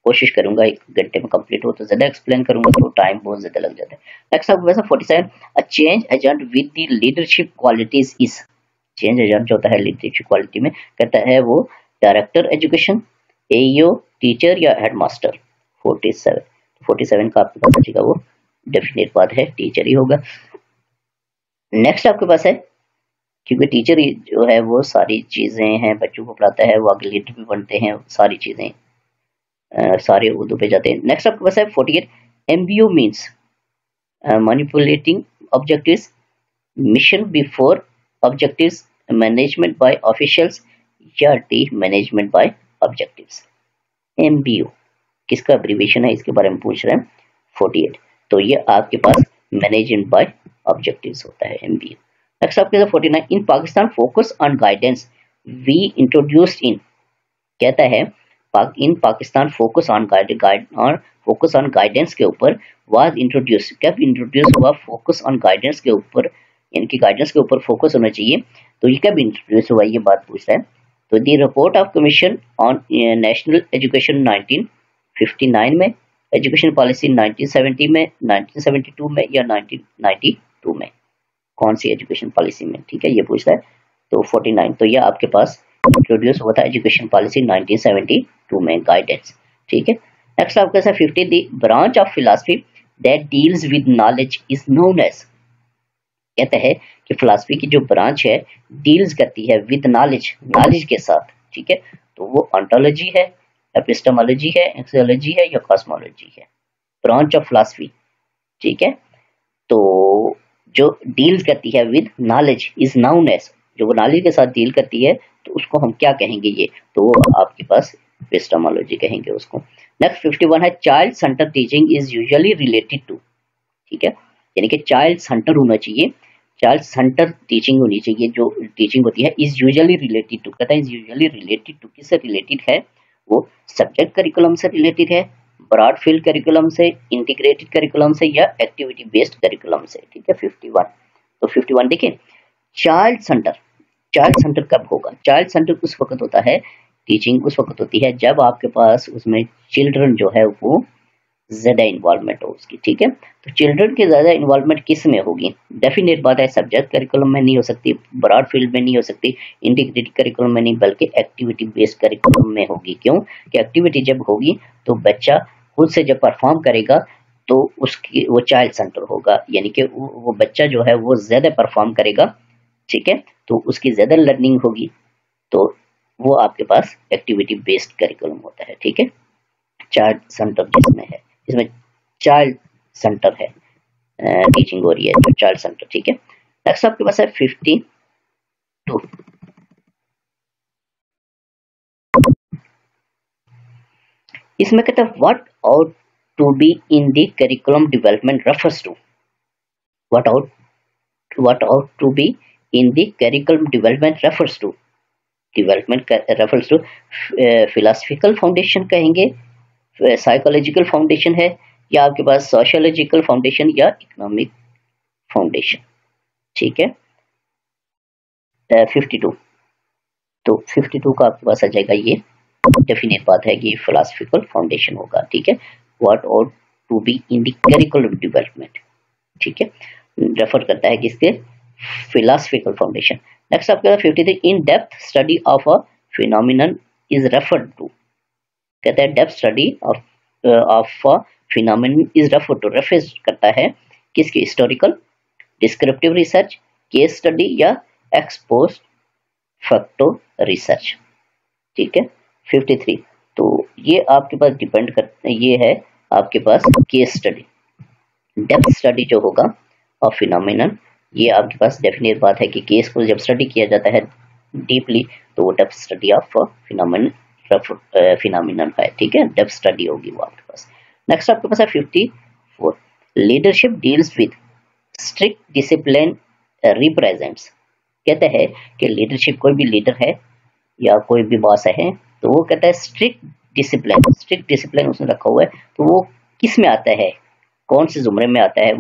कोशिश करूंगा 1 घंटे में कंप्लीट हो, तो ज्यादा एक्सप्लेन करूंगा तो टाइम बहुत ज्यादा लग जाता है। नेक्स्ट आपके पास 47, a change agent with the leadership qualities is, change agent जो होता है लीडरशिप क्वालिटी में, कहता है वो डायरेक्टर एजुकेशन, एईओ, टीचर, या हेडमास्टर। 47 का आपके पास बचेगा, वो डेफिनेट बात है टीचर ही होगा। नेक्स्ट आपके पास है, क्योंकि टीचर जो है वो सारी चीजें हैं, बच्चों को पढ़ाता है, वो आगे लीडर भी बनते हैं, सारी चीजें सारे उर्दू पे जाते हैं। नेक्स्ट आपके पास है 48, MBO means manipulating objectives, mission before objectives, management by officials, या D management by objectives. MBO किसका एब्रीविएशन है, इसके बारे में पूछ रहे हैं 48, तो ये आपके पास मैनेजमेंट बाय ऑब्जेक्टिव्स होता है एमबीओ। नेक्स्ट आपके पास 49, in Pakistan focus on guidance we introduced in, कहता है in Pakistan focus on focus on guidance के ऊपर वाज इंट्रोड्यूस, कब इंट्रोड्यूस हुआ? फोकस ऑन गाइडेंस के ऊपर, इनकी गाइडेंस के ऊपर फोकस होना चाहिए, तो ये कब इंट्रोड्यूस हुआ, ये बात पूछ रहा है। तो the report of commission on national education 1959 में, एजुकेशन पॉलिसी 1970 में, 1972 में, या 1990 1972 में, कौन सी एजुकेशन पॉलिसी में, ठीक है, ये पूछता है। तो 49, तो यह आपके पास इंट्रोड्यूस हुआ था एजुकेशन पॉलिसी 1972 में, गाइडेंस, ठीक है। नेक्स्ट आपके साथ 50, the branch of philosophy that deals with knowledge is known as, कहते हैं कि फिलॉसफी की जो ब्रांच है डील्स करती है विद नॉलेज, नॉलेज के साथ, ठीक है, तो वो ऑन्टोलॉजी है, एपिस्टेमोलॉजी है, एक्सियोलॉजी है या कॉस्मोलॉजी है, ब्रांच ऑफ फिलॉसफी, ठीक है। तो जो डील करती है with knowledge is known as, जो वो नॉलेज के साथ डील करती है तो उसको हम क्या कहेंगे, ये तो आपके पास एपिस्टेमोलॉजी कहेंगे उसको। नेक्स्ट 51 है child centre teaching is usually related to, ठीक है, यानी कि चाइल्ड सेंटर होना चाहिए, चाइल्ड सेंटर टीचिंग होनी चाहिए, जो टीचिंग होती है इज यूजुअली रिलेटेड टू, कहता है इज यूजुअली रिलेटेड टू, किससे रिलेटेड है, वो सब्जेक्ट करिकुलम से रिलेटेड है, ब्रॉड फील्ड करिकुलम से, इंटीग्रेटेड करिकुलम से या एक्टिविटी बेस्ड करिकुलम से, ठीक है। 51, तो 51 देखिए, चाइल्ड सेंटर कब होगा, चाइल्ड सेंटर उस वक्त होता है, टीचिंग उस वक्त होती है जब आपके पास उसमें चिल्ड्रन जो है वो ज्यादा इन्वॉल्वमेंट हो उसकी, ठीक है। तो चिल्ड्रन की ज्यादा इन्वॉल्वमेंट किस में होगी, डेफिनेट बात है सब्जेक्ट करिकुलम में नहीं हो सकती, ब्रॉड फील्ड में नहीं हो सकती, इंटीग्रेटेड करिकुलम में नहीं, बल्कि एक्टिविटी बेस्ड करिकुलम में होगी। क्यों कि एक्टिविटी जब होगी तो बच्चा खुद से जब परफॉर्म करेगा तो उसकी वो चाइल्ड सेंटर होगा, यानी कि वो बच्चा जो है वो ज्यादा परफॉर्म करेगा, ठीक है, तो उसकी ज्यादा लर्निंग होगी, तो वो आपके पास एक्टिविटी बेस्ड करिकुलम होता है, ठीक है। चाइल्ड सेंटर जिसमें है, इसमें चाइल्ड सेंटर है, टीचिंग हो रही है जो चाइल्ड सेंटर, ठीक है। नेक्स्ट आपके पास है 52, इसमें कहता है what out to be in the curriculum development refers to, what out to be in the curriculum development refers to, development refers to philosophical foundation कहेंगे, साइकोलॉजिकल फाउंडेशन है, या आपके पास सोशियोलॉजिकल फाउंडेशन या इकोनॉमिक फाउंडेशन, ठीक है। 52, तो 52 का आपके पास आ जाएगा, ये डेफिनेट बात है कि फिलोसफिकल फाउंडेशन होगा, ठीक है। What out to be in the curriculum development, ठीक है, रेफर करता है किसके, फिलोसफिकल फाउंडेशन। नेक्स्ट आपके पास 53, in depth study of a phenomenon is referred to, कहता है depth study of a phenomenon is referred to, refer करता है किसकी, historical, descriptive research, case study या एक्सपोज्ड फैक्टो रिसर्च, ठीक है। 53, तो ये आपके पास डिपेंड करते, ये है आपके पास केस स्टडी, डेप्थ स्टडी जो होगा ऑफ फिनोमिनन, ये आपके पास डेफिनेट बात है कि केस को जब स्टडी किया जाता है डीपली तो वो डेप्थ स्टडी ऑफ फिनोमिनन है, ठीक है, डेप्थ स्टडी होगी वो आपके पास। नेक्स्ट आपके पास है 54, leadership deals with strict discipline represents, कहते हैं कि लीडरशिप, कोई भी लीडर है या कोई भी बॉस है तो वो कहता है स्ट्रिक्ट डिसिप्लिन उसने रखा हुआ है, तो वो किस में आता है, कौन से जुमरे में आता है,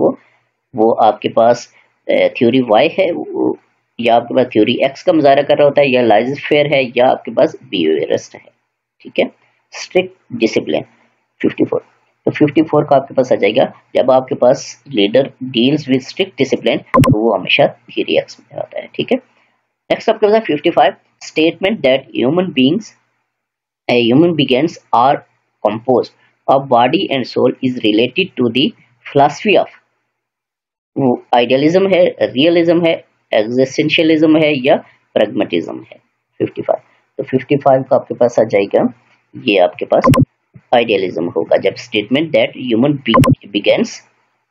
वो आपके पास थ्योरी वाई है, या आपके पास थ्योरी एक्स का मुजाहरा कर रहा होता है, या लाइज फेयर है, या आपके पास बिहेवियरिस्ट है, ठीक है। स्ट्रिक्ट डिसिप्लिन 54, तो 54 का आपके पास आ जाएगा, जब आपके पास leader deals with strict discipline तो वो हमेशा थ्योरी एक्स में आता है, ठीक है। नेक्स्ट आपके पास 55, statement that human beings are composed of body and soul is related to the philosophy of, वो आइडियलिज्म है, रियलिज्म है, एग्जिस्टेंशियलिज्म है या प्रैग्मेटिज्म है। 55, तो 55 का आपके पास आ जाएगा, ये आपके पास आइडियलिज्म होगा, जब स्टेटमेंट दैट ह्यूमन बिगिंस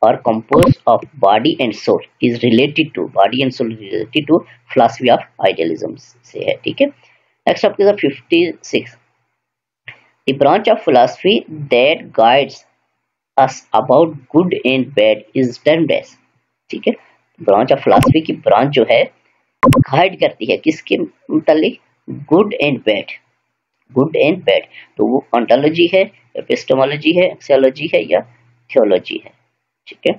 और compose of body and soul is related to, body and soul related to philosophy of idealism से है, ठीक है। नेक्स्ट आपके पास 56, the branch of philosophy that guides us about good and bad is termed as, ठीक है, branch of philosophy की branch जो है गाइड करती है किसके मुतालिक, गुड एंड बैड, तो वो ऑन्टोलॉजी है, एपिस्टेमोलॉजी है, एक्सियोलॉजी है या थियोलॉजी है, ठीक है।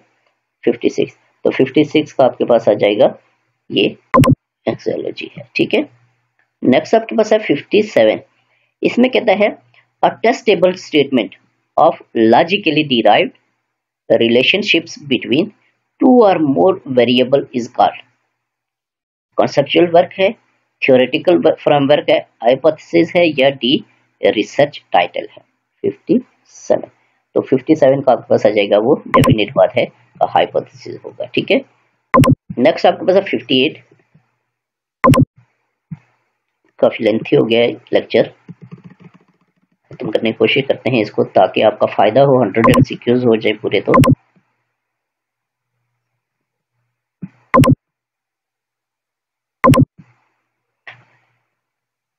56, तो 56 का आपके पास आ जाएगा, ये एक्सियोलॉजी है, ठीक है। नेक्स्ट आपके पास है 57, इसमें कहता है a testable statement of logically derived relationships between two two or more variable is called. Conceptual work है, थ्योरेटिकल फ्रेमवर्क है, हाइपोथेसिस है, या डी रिसर्च टाइटल है। 57, तो 57 का आपके पास आ जाएगा वो डेफिनेट बात है, हाइपोथेसिस होगा। ठीक है, नेक्स्ट आपके पास है 58, काफी लेंथी हो गया है लेक्चर, खत्म करने की कोशिश करते हैं इसको ताकि आपका फायदा हो, 100 MCQs हो जाए पूरे।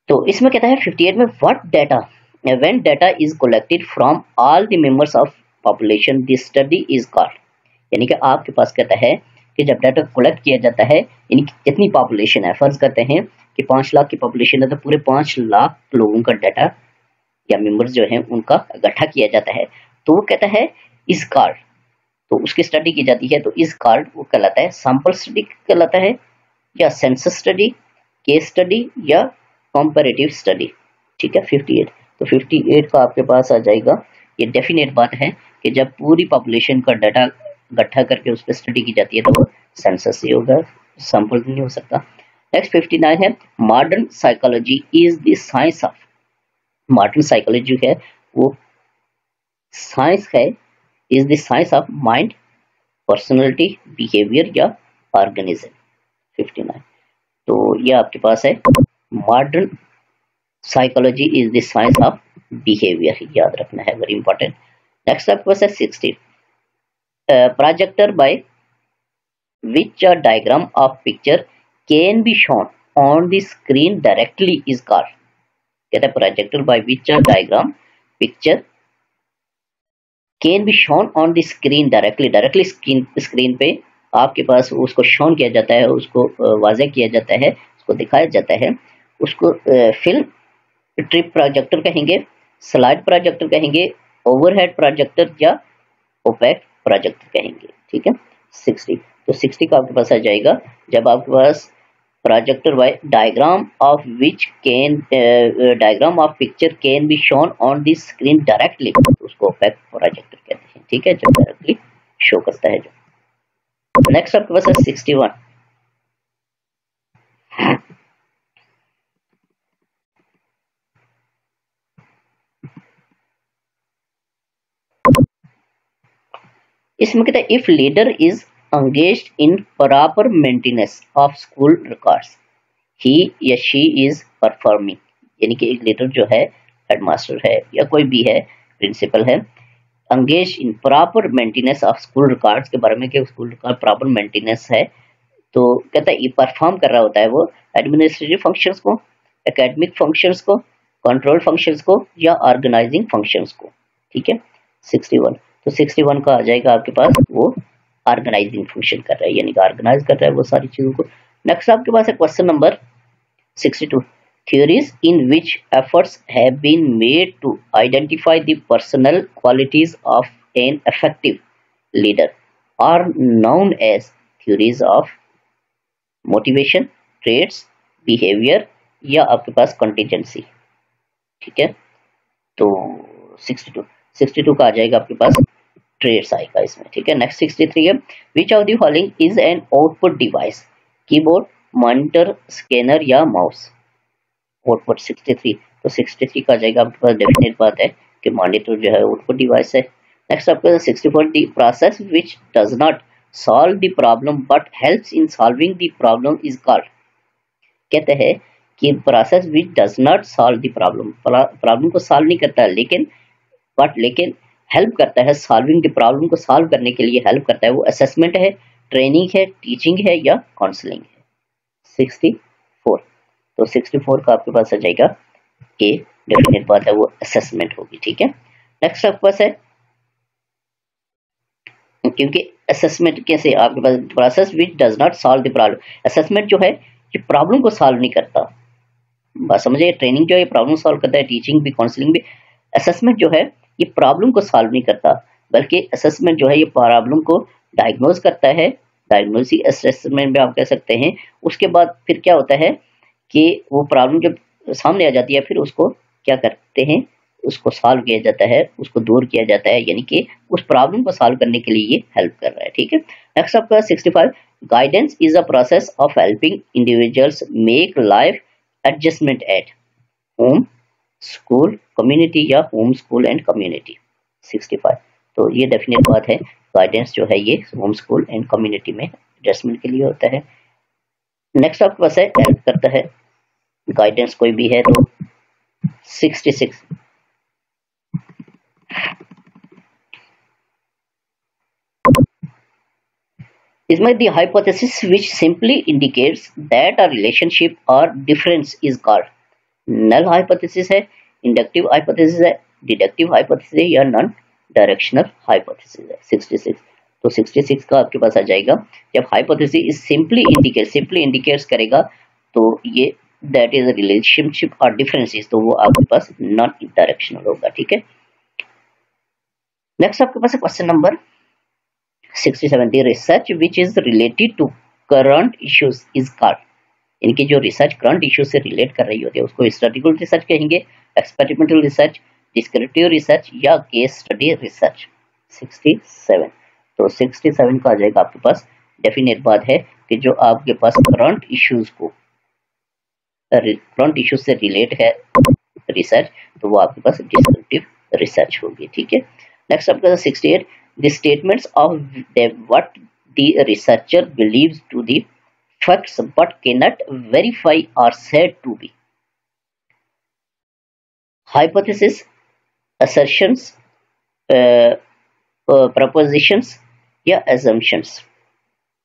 तो इसमें कहता है 58 में, what data when data is collected from all the members of population this study is called. यानी कि आपके पास कहता है कि जब डाटा कलेक्ट किया जाता है, यानी कि कितनी पॉपुलेशन है, फर्ज करते हैं कि 5 लाख की पॉपुलेशन है, तो पूरे 5 लाख लोगों का डाटा या मेंबर्स जो है उनका इकट्ठा किया जाता है, तो वो कहता है इज कॉल्ड, तो उसकी स्टडी की जाती है, तो इज कॉल्ड वो कहलाता है सैंपल स्टडी कहलाता है, या सेंसस स्टडी, केस स्टडी, या कंपैरेटिव स्टडी। ठीक है, 58, तो 58 का आपके पास आ जाएगा, ये डेफिनेट बात है कि जब पूरी पॉपुलेशन का डाटा इकट्ठा करके उस पर स्टडी की जाती है तो वो सेंसस ही होगा, सैंपल नहीं हो सकता। नेक्स्ट 59 है, modern psychology is the science of. Modern psychology जो है वो साइंस है, is the science of mind, personality, behaviour, या ऑर्गेनिज्म। 59, तो ये आपके पास है modern psychology is the science of behaviour, याद रखना है, वेरी इंपॉर्टेंट। नेक्स्ट आपके पास है 60, projector by which a diagram of picture can be shown on the screen directly is called. कहता है projector by which a diagram picture can be shown on the screen directly screen पे आपके पास उसको shown किया जाता है, उसको वाज़े किया जाता है, उसको दिखाया जाता है, उसको फिल्म ट्रिप प्रोजेक्टर कहेंगे, स्लाइड प्रोजेक्टर कहेंगे, ओवरहेड प्रोजेक्टर, या ओपेक प्रोजेक्टर कहेंगे। ठीक है, 60, तो 60 का आपके पास आ जाएगा जब आपके पास projector by diagram of picture can be shown on the screen directly, उसको ओपेक प्रोजेक्टर कहते हैं। ठीक है, जो डायरेक्टली शो करता है जो। नेक्स्ट आपके पास है 61, इसमें कहता है if leader is engaged in proper maintenance of school records he या she is performing, यानी कि एक लीडर जो है, हेडमास्टर है या कोई भी है, प्रिंसिपल है, engaged in proper maintenance of school records के बारे में कि स्कूल रिकॉर्ड प्रॉपर मेंटेनेंस है, तो कहता है ये परफॉर्म कर रहा होता है वो एडमिनिस्ट्रेटिव फंक्शंस को, एकेडमिक फंक्शंस को, कंट्रोल फंक्शंस को, या ऑर्गेनाइजिंग फंक्शंस को। ठीक है, 61, तो 61 का आ जाएगा आपके पास वो ऑर्गेनाइजिंग फंक्शन कर रहा है, यानी कि ऑर्गेनाइज कर रहा है वो सारी चीजों को। नेक्स्ट आपके पास है question number 62, theories in which efforts have been made to identify the personal qualities of an effective leader are known as theories of motivation, traits, behavior, या आपके पास contingency। ठीक है, तो 62 का आ जाएगा आपके पास ट्रेड्स आएगा इसमें। ठीक है, नेक्स्ट 63 है, which of the following is an output device, keyboard, monitor, scanner, या माउस। आउटपुट 63, तो 63 का आ जाएगा आपके पास, डेफिनेट बात है कि मॉनिटर जो है आउटपुट डिवाइस है। नेक्स्ट आपके पास 64, the process which does not solve the problem but helps in solving the problem is called. कहते हैं कि process which does not solve the problem को सॉल्व नहीं करता लेकिन हेल्प करता है, सॉल्विंग द प्रॉब्लम को सॉल्व करने के लिए हेल्प करता है, वो असेसमेंट है, ट्रेनिंग है, टीचिंग है, या काउंसलिंग है। 64, तो 64 का आपके पास आ जाएगा ए, डेफिनेट बात है वो असेसमेंट होगी। ठीक है, नेक्स्ट आपके पास है, क्योंकि असेसमेंट कैसे आपके पास process which does not solve the problem, assessment जो है ये प्रॉब्लम को सॉल्व नहीं करता, बात समझिए, ट्रेनिंग जो है प्रॉब्लम सॉल्व करता है, टीचिंग भी, काउंसलिंग भी। असेसमेंट जो है ये प्रॉब्लम को सॉल्व नहीं करता, बल्कि असेसमेंट जो है ये प्रॉब्लम को डायग्नोज करता है, डायग्नोसिस असेसमेंट भी आप कह सकते हैं। उसके बाद फिर क्या होता है कि वो प्रॉब्लम जब सामने आ जाती है फिर उसको क्या करते हैं, उसको सॉल्व किया जाता है, उसको दूर किया जाता है, यानी कि उस प्रॉब्लम को सॉल्व करने के लिए ये हेल्प कर रहा है। ठीक है, नेक्स्ट आपका 65, guidance is a process of helping individuals make life adjustment at home, school, community या होम, स्कूल एंड कम्युनिटी। 65, तो ये डेफिनेट बात है, गाइडेंस जो है ये होम, स्कूल एंड कम्युनिटी में एडजस्टमेंट के लिए होता है। नेक्स्ट आपके पास है हेल्प करता है, गाइडेंस कोई भी है तो 66, इसमें the hypothesis which simply indicates that a relationship or difference is called null hypothesis है, inductive hypothesis है, deductive hypothesis है या non directional hypothesis है। 66, तो 66 का आपके पास आ जाएगा, जब hypothesis is simply indicates करेगा तो ये that is a relationship or differences, तो वो आपके पास non directional होगा। ठीक है, नेक्स्ट आपके पास question number 67, the research which is related to current issues is called, इनकी जो रिसर्च करंट इश्यू से रिलेट कर रही होती है उसको हिस्टोरिकल रिसर्च कहेंगे, एक्सपेरिमेंटल रिसर्च, डिस्क्रिप्टिव रिसर्च या केस स्टडी रिसर्च। 67, तो 67 का आ जाएगा आपके पास, डेफिनेट बात है कि जो आपके पास करंट इश्यूज से रिलेट है रिसर्च, तो वो आपके पास डिस्क्रिप्टिव रिसर्च होगी। ठीक है, नेक्स्ट आपका 68, the statements of what the researcher believes to the facts but cannot verify are said to be hypothesis, assertions, propositions या assumptions।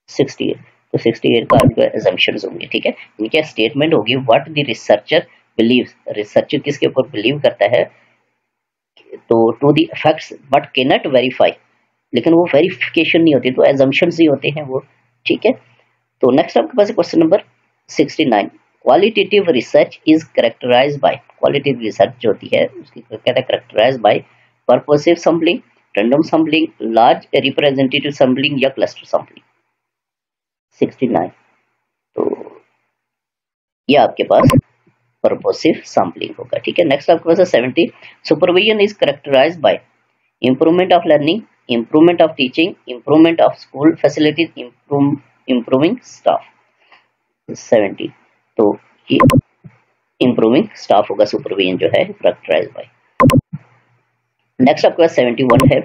68, तो 68 का आपका assumptions होंगे। ठीक है, इनके स्टेटमेंट होगी what the researcher believes, researcher किसके ऊपर बिलीव करता है, तो to the facts but cannot verify, लेकिन वो वेरिफिकेशन नहीं होती, तो एजम्पशंस ही होते हैं वो। ठीक है, तो नेक्स्ट आपके पास question number 69, qualitative research is characterised by, qualitative research जो होती है उसकी कहता है characterized by purposive sampling, random sampling, large representative sampling या क्लस्टर सैंपलिंग। 69, तो ये आपके पास पर्पसिव सैंपलिंग होगा। ठीक है, नेक्स्ट आपके पास 70, supervision is characterised by improvement of learning, improvement of teaching, improvement of school facilities, improving staff। 70, तो ये improving staff होगा, सुपरविजन जो है characterized by। नेक्स्ट आपका 71 है,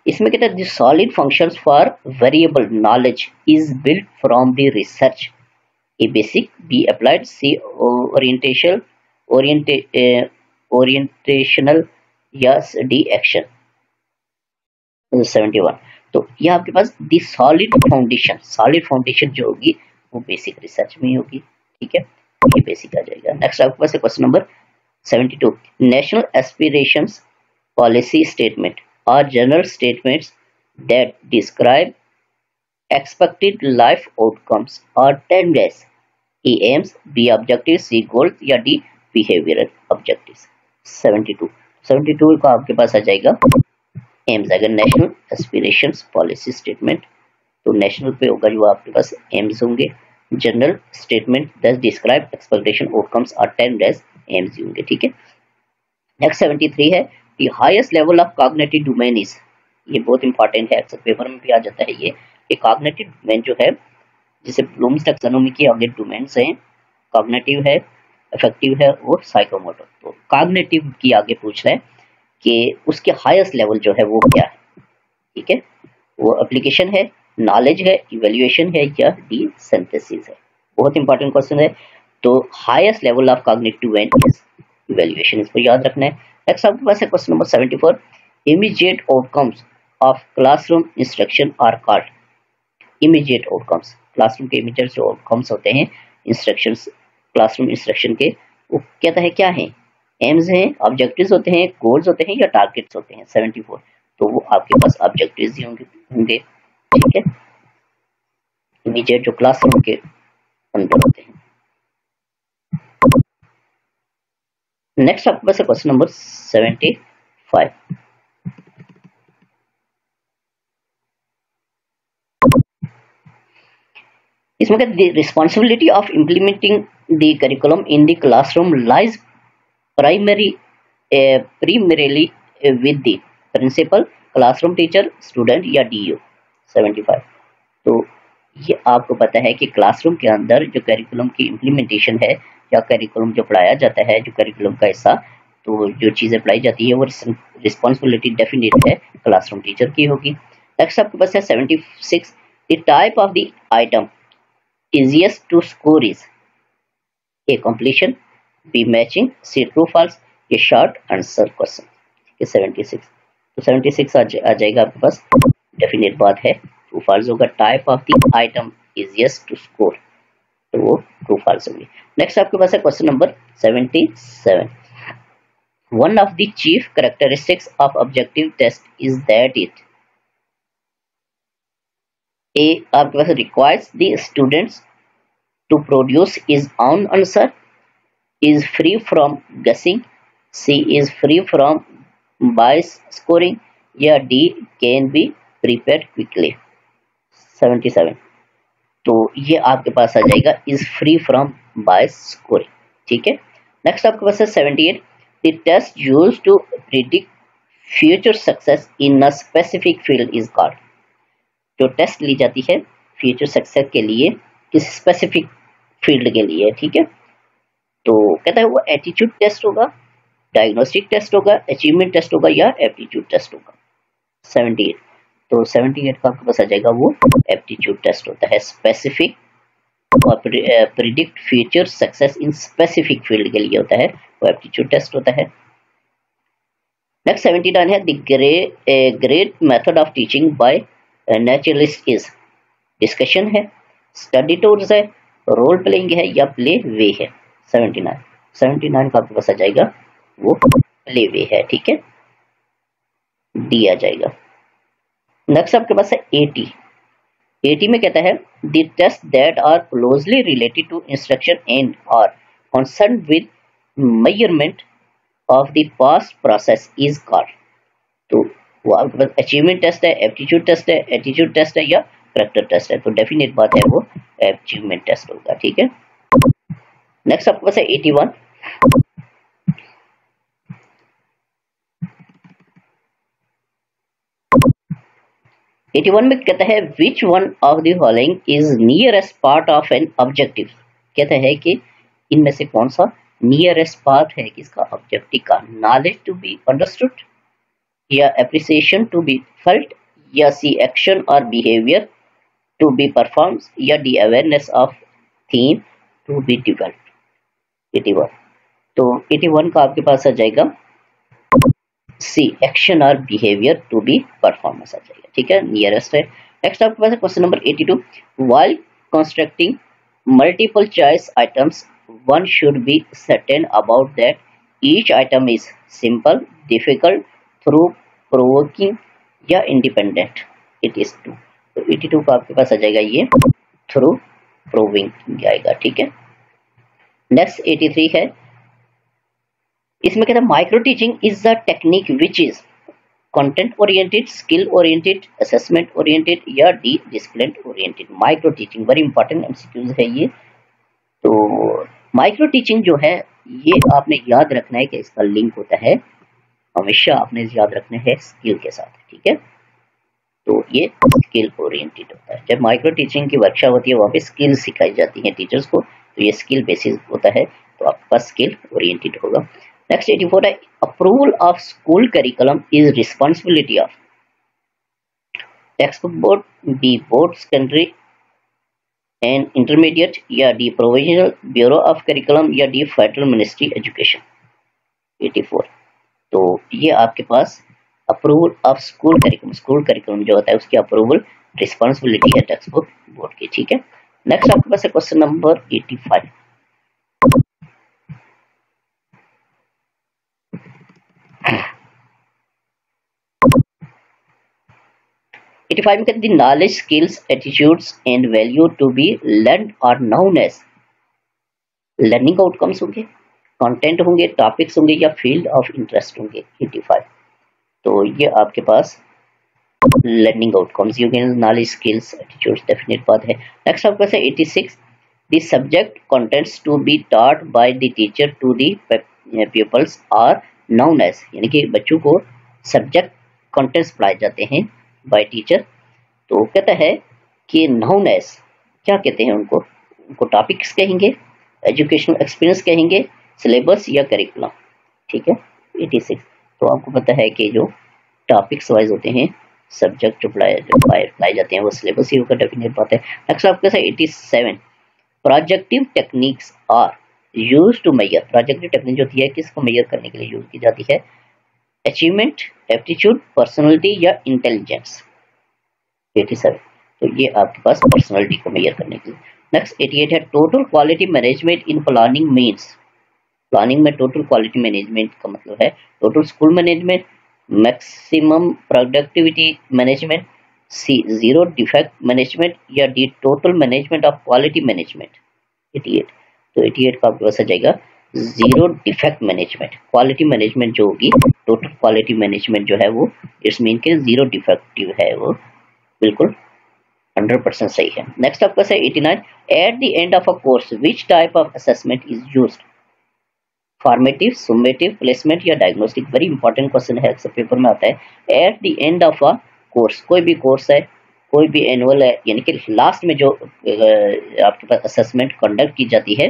इसमें कहता है solid functions for variable knowledge is built from the research, A basic, B applied, C orientational या D action। 71, तो ये आपके पास दी सॉलिड फाउंडेशन जो होगी वो बेसिक रिसर्च में ही होगी। ठीक है, ये बेसिक आ जाएगा। नेक्स्ट आपके पास question number 72, national aspirations policy statement are general statements that describe expected life outcomes are 10 days, A aims, B objectives, C goals या D behavioral objectives। 72 का आपके पास आ जाएगा एम्स, अगर नेशनल एस्पिरेशंस पॉलिसी स्टेटमेंट तो नेशनल पे होगा जो आपके पास एम्स होंगे, general statement that describe expectation outcomes are 10 days, aims होंगे। ठीक है, नेक्स्ट 73 है, the highest level of cognitive domain is, ये बहुत इंपॉर्टेंट है, अक्सर पेपर में भी आ जाता है ये कॉग्निटिव डोमेन जो है, जिसे ब्लूम्स टैक्सोनॉमी के आगे डोमेन्स हैं, कॉग्निटिव है, अफेक्टिव है और साइकोमोटर। तो कॉग्निटिव की आगे पूछ रहा है कि उसके हाईएस्ट लेवल जो है वो क्या है। ठीक है, वो एप्लीकेशन है, नॉलेज है, इवैल्यूएशन है या डी सिंथेसिस है। बहुत इंपॉर्टेंट क्वेश्चन है, तो highest level of cognitive domain is evaluation, इसको याद रखना है। नेक्स्ट आपके पास है question number 74, immediate outcomes of classroom instruction are called, immediate outcomes, classroom के इमीडिएट जो आउटकम्स होते हैं इंस्ट्रक्शंस, क्लासरूम इंस्ट्रक्शन के, वो कहता है क्या है, एम्स हैं, ऑब्जेक्टिव्स होते हैं, गोल्स होते हैं या टारगेट्स होते हैं। 74, तो वो आपके पास ऑब्जेक्टिव्स ही होंगे। ठीक है, इमीडिएट जो क्लासरूम के अंदर होते हैं। नेक्स्ट आपके पास क्वेश्चन नंबर 75, इसमें responsibility of implementing the curriculum in the classroom lies primary primarily with the principal, classroom teacher, student या DO 75। तो ये आपको पता है कि क्लासरूम के अंदर जो करिकुलम की इम्प्लीमेंटेशन है या करिकुलम जो पढ़ाया जाता है, जो करिकुलम का हिस्सा, तो जो चीज़ें पढ़ाई जाती है वो रिस्पॉन्सिबिलिटी डेफिनेट है क्लासरूम टीचर की होगी। नेक्स्ट आपके पास है 76, the type of the item easiest to score is A completion, B matching, C true false, ये शॉर्ट आंसर क्वेश्चन। ठीक है 76, तो 76 आ जाएगा आपके पास, डेफिनेट बात है, ट्रू फॉल्स होगा। Type of the item easiest to score, तो वो ट्रू फॉल्स होगी। नेक्स्ट आपके पास है question number 77, one of the chief characteristics of objective test is that it a आपके पास requires the students to produce his own answer, is free from guessing, C is free from bias scoring या D can be prepared quickly 77। तो ये आपके पास आ जाएगा is free from bias scoring। ठीक है, नेक्स्ट आपके पास है 78, the test used to predict future success in a specific field is called, जो टेस्ट ली जाती है फ्यूचर सक्सेस के लिए किसी स्पेसिफिक फील्ड के लिए, ठीक है, तो कहता है वो एटीट्यूड टेस्ट होगा, डायग्नोस्टिक टेस्ट होगा, अचीवमेंट टेस्ट होगा या एप्टीट्यूड टेस्ट होगा 78। तो 78 का आपके पास आ जाएगा वो एप्टीट्यूड टेस्ट होता है, स्पेसिफिक और predict future success in specific field के लिए होता है, वो एप्टीट्यूड टेस्ट होता है। नेक्स्ट 79 है the great method of teaching bye naturalist is, discussion है, स्टडी टूर्स है, रोल प्लेइंग है या प्ले वे है 79 का आपके पास आ जाएगा वो प्ले वे है। ठीक है, डी आ जाएगा। नेक्स्ट आपके पास है 80 में कहता है the test that are closely related to instruction and are concern with measurement of the past process is called, तो वो आपके पास अचीवमेंट टेस्ट है, एप्टीट्यूड टेस्ट है, एटीट्यूड टेस्ट है या कैरेक्टर टेस्ट है, तो डेफिनेट बात है वो अचीवमेंट टेस्ट होगा। ठीक है, नेक्स्ट आपके पास है 81, में कहता है which one of the following is nearest part of an objective, कहता है कि इनमें से कौन सा नियरेस्ट पार्ट है किसका ऑब्जेक्टिव का, नॉलेज टू बी अंडरस्टूड या एप्रिसिएशन टू बी फेल्ट या सी एक्शन और बिहेवियर टू बी परफॉर्म या D awareness of theme to be developed 81। तो 81 का आपके पास आ जाएगा सी एक्शन और बिहेवियर टू बी परफॉर्मेंस आ जाएगा। ठीक है, नियरेस्ट है। नेक्स्ट आपके पास है question number 82, while constructing multiple choice items one should be certain about that each item is simple, difficult, through provoking या इंडिपेंडेंट, इट इज टू। तो 82 का आपके पास आ जाएगा ये थ्रू प्रोविंग आएगा। ठीक है, नेक्स्ट 83 है, इसमें कहता है micro teaching is the technique which is content oriented, skill oriented, assessment oriented या D discipline oriented. Micro teaching very important MCQs है ये। तो माइक्रो टीचिंग जो है ये आपने याद रखना है कि इसका लिंक होता है, हमेशा आपने याद रखना है स्किल के साथ। ठीक है, तो ये स्किल ओरिएंटेड होता है। जब माइक्रो टीचिंग की वर्कशॉप होती है वहाँ पे स्किल सिखाई जाती है टीचर्स को, तो ये स्किल बेसिस होता है, तो आपके पास स्किल ओरिएंटेड होगा। नेक्स्ट 84 है approval of school curriculum is responsibility of textbook board, B board secondary and intermediate या D provisional bureau of curriculum या डी फेडरल मिनिस्ट्री एजुकेशन 84। तो ये आपके पास अप्रूवल ऑफ स्कूल करिकुलम जो होता है उसकी अप्रूवल रिस्पॉन्सिबिलिटी है टेक्स्ट बुक बोर्ड की। ठीक है, नेक्स्ट आपके पास है क्वेश्चन नंबर 85, में कहते हैं knowledge, skills, attitudes and value to be learn और नाउन एज लर्निंग आउटकम्स होंगे, कंटेंट होंगे, टॉपिक्स होंगे या फील्ड ऑफ इंटरेस्ट होंगे 85। तो ये आपके पास लर्निंग आउटकम्स होंगे, नॉलेज, स्किल्स, एटीट्यूड्स, डेफिनेट बात है। नेक्स्ट आपके पास है 86, the subject contents to be taught by the teacher to the pupils are known as, यानी कि बच्चों को सब्जेक्ट कंटेंट्स पढ़ाए जाते हैं बाय टीचर। तो कहता है कि known as क्या कहते हैं उनको टॉपिक्स कहेंगे, एजुकेशनल एक्सपीरियंस कहेंगे, सिलेबस या करिकुलम। ठीक है 86। तो आपको पता है कि जो टॉपिक्स वाइज होते हैं सब्जेक्ट जो पढ़ाए जाते हैं वो सिलेबस ही होगा, डेफिनेट बात है। नेक्स्ट आपके साथ 87 projective techniques are used to measure, projective technique जो होती है किसको मेजर करने के लिए यूज की जाती है, अचीवमेंट, एप्टीट्यूड, पर्सनालिटी या इंटेलिजेंस। 87 तो ये आपके पास पर्सनालिटी को मेजर करने के लिए। नेक्स्ट 88 है total quality management in planning means, planning में टोटल क्वालिटी मैनेजमेंट का मतलब है total school management, maximum productivity management, C zero defect management या D total management of quality management. 88 तो 88 का आपके पास आ जाएगा zero defect management. Quality management जो होगी टोटल क्वालिटी मैनेजमेंट जो है वो इट्स मीन के जीरो डिफेक्टिव है, वो बिल्कुल 100% सही है। नेक्स्ट आपका है 89 at the end of a course which type of assessment is used, formative, summative, placement या डायग्नोस्टिक। वेरी इंपॉर्टेंट क्वेश्चन है, अक्सर पेपर में आता है। At the end of a course, कोई भी कोर्स है, कोई भी एनुअल है, यानी कि लास्ट में जो आपके पास असेसमेंट कंडक्ट की जाती है,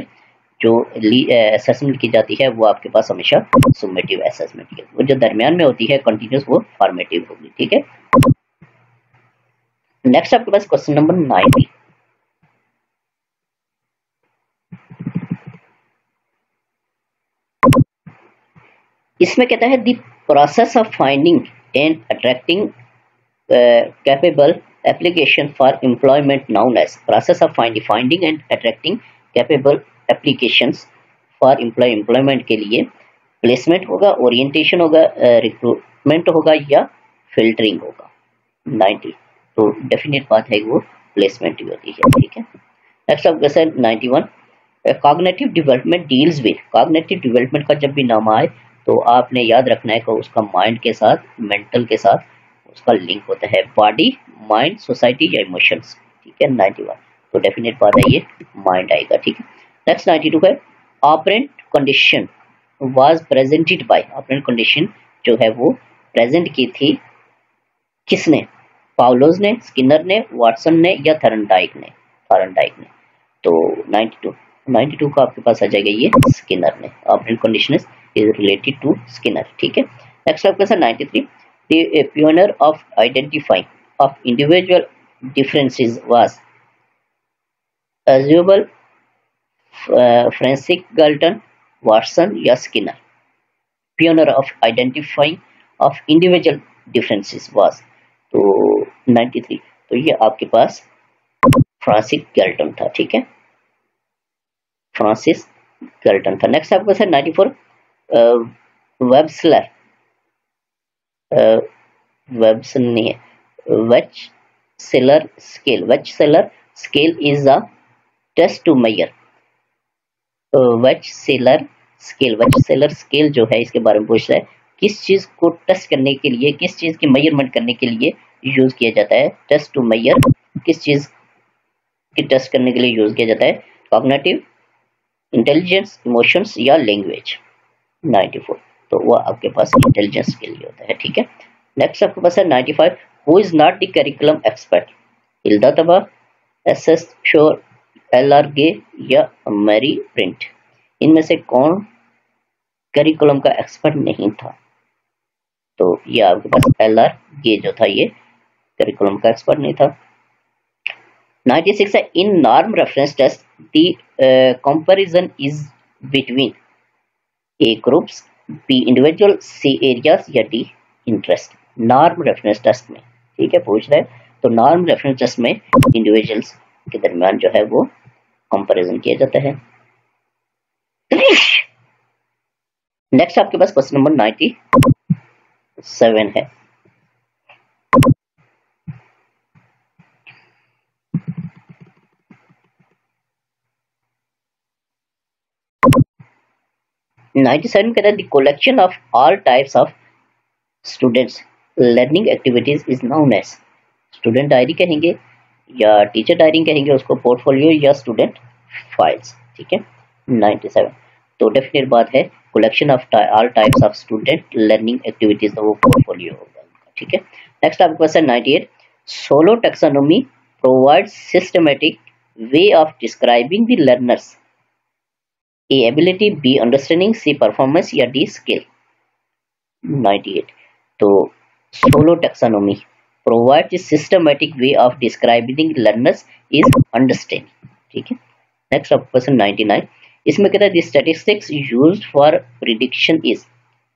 जो असेसमेंट की जाती है वो आपके पास हमेशा सुमेटिव असेसमेंट की, वो जो दरमियान में होती है कंटिन्यूस वो फॉर्मेटिव होगी। ठीक है नेक्स्ट आपके पास क्वेश्चन नंबर 90 इसमें कहता है the process of finding and attracting capable application for employment known as, process of finding and attracting capable applications for employment के लिए प्लेसमेंट होगा, ओरिएंटेशन होगा, रिक्रूटमेंट होगा या फिल्टरिंग होगा। 90 तो डेफिनेट बात है वो प्लेसमेंट ही होती है। ठीक है नेक्स्ट आपका sir 91 cognitive development deals with, cognitive development का जब भी नाम आए तो आपने याद रखना है कि उसका माइंड के साथ, मेंटल के साथ उसका लिंक होता है, बॉडी, माइंड, सोसाइटी या इमोशंस। ठीक है 91 तो डेफिनेट बात है ये माइंड आएगा। ठीक है नेक्स्ट 92 है operant condition was presented by, operant condition जो है वो प्रेजेंट की थी किसने, पाउलोस ने, स्किनर ने, वाटसन ने या थॉर्नडाइक ने, थॉर्नडाइक ने। तो 92 का आपके पास आ जाएगा ये स्किनर ने, operant condition is related to Skinner. ठीक है नेक्स्ट आपके पास 93 the pioneer of identifying of individual differences was Ausubel, Francis Galton, Watson या Skinner. Pioneer of identifying of individual differences was, तो 93 तो ये आपके पास फ्रांसिस गाल्टन था। ठीक है फ्रांसिस गाल्टन था। नेक्स्ट आपके पास है 94 वेबस्लर, वेबसन नहीं है, Wechsler scale, Wechsler scale is a test to measure, Wechsler scale, Wechsler scale जो है इसके बारे में पूछ रहा है किस चीज को टेस्ट करने के लिए, किस चीज की मेजरमेंट करने के लिए यूज किया जाता है, टेस्ट टू मेजर किस चीज की टेस्ट करने के लिए यूज किया जाता है, कॉग्निटिव, इंटेलिजेंस, इमोशंस या लैंग्वेज। 94 तो वो आपके पास इंटेलिजेंस के लिए होता है। ठीक है नेक्स्ट आपके पास है 95 who is not the curriculum expert, Hilda Taba, SS शोर, एलआर गे या मैरी प्रिंट। इनमें से कौन करिकुलम का एक्सपर्ट नहीं था, तो ये आपके पास एलआर गे जो था ये करिकुलम का एक्सपर्ट नहीं था। 96 है in norm reference test the comparison is between A groups, B individual, C areas या D interest. Norm reference test में ठीक है पूछ रहा है, तो नॉर्म रेफरेंस टेस्ट में इंडिविजुअल्स के दरमियान जो है वो कंपैरिजन किया जाता है। नेक्स्ट आपके पास क्वेश्चन नंबर 97 है। कहता है the collection of all types of students learning activities is known as, student diary कहेंगे या टीचर डायरी कहेंगे उसको, पोर्टफोलियो या स्टूडेंट फाइल्स। ठीक है 97 तो डेफिनेट बात है collection of all types of student learning activities, तो वो portfolio होगा, ठीक है। नेक्स्ट आपके question 98, solo taxonomy provides systematic way of describing the learners, A ability, B understanding, C performance या D skill। 98, तो solo taxonomy provides a systematic way of describing learners is understanding, ठीक है। Next आप question 99, इसमें कहता है the statistics used for prediction is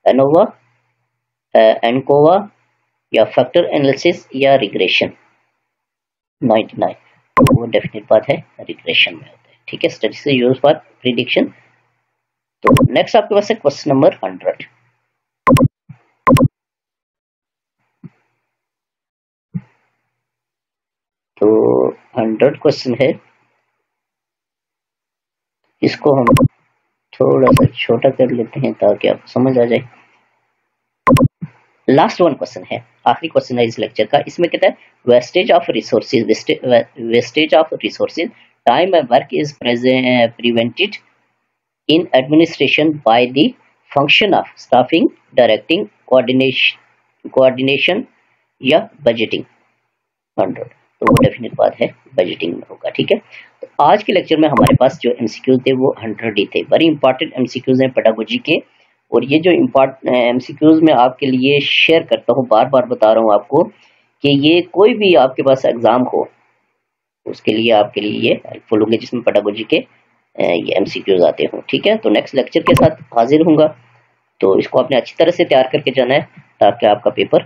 ANOVA, ANCOVA या factor analysis या रिग्रेशन। 99, तो वो डेफिनेट बात है रिग्रेशन में होता है, ठीक है। Statistics use for prediction. तो नेक्स्ट आपके पास है क्वेश्चन नंबर 100। तो 100 क्वेश्चन है, इसको हम थोड़ा सा छोटा कर लेते हैं ताकि आपको समझ आ जाए। लास्ट वन क्वेश्चन है, आखिरी क्वेश्चन है इस लेक्चर का। इसमें कहता है wastage of resources, wastage of resources, time and work is prevented in administration by the function of staffing, directing, coordination या बजटिंग। 100, तो वो डेफिनेट बात है बजटिंग में होगा, ठीक है। तो आज के लेक्चर में हमारे पास जो एमसीक्यूज थे वो 100 ही थे। वेरी इंपॉर्टेंट एमसीक्यूज हैं पेडागोजी के, और ये जो इम्पोर्टेंट एमसीक्यूज मैं आपके लिए शेयर करता हूँ, बार बार बता रहा हूँ आपको कि ये कोई भी आपके पास एग्जाम हो उसके लिए आपके लिए ये हेल्पफुल होंगे, जिसमें पेडागोजी के ये एमसीक्यूज आते हों, ठीक है। तो नेक्स्ट लेक्चर के साथ हाजिर होऊंगा, तो इसको आपने अच्छी तरह से तैयार करके जाना है ताकि आपका पेपर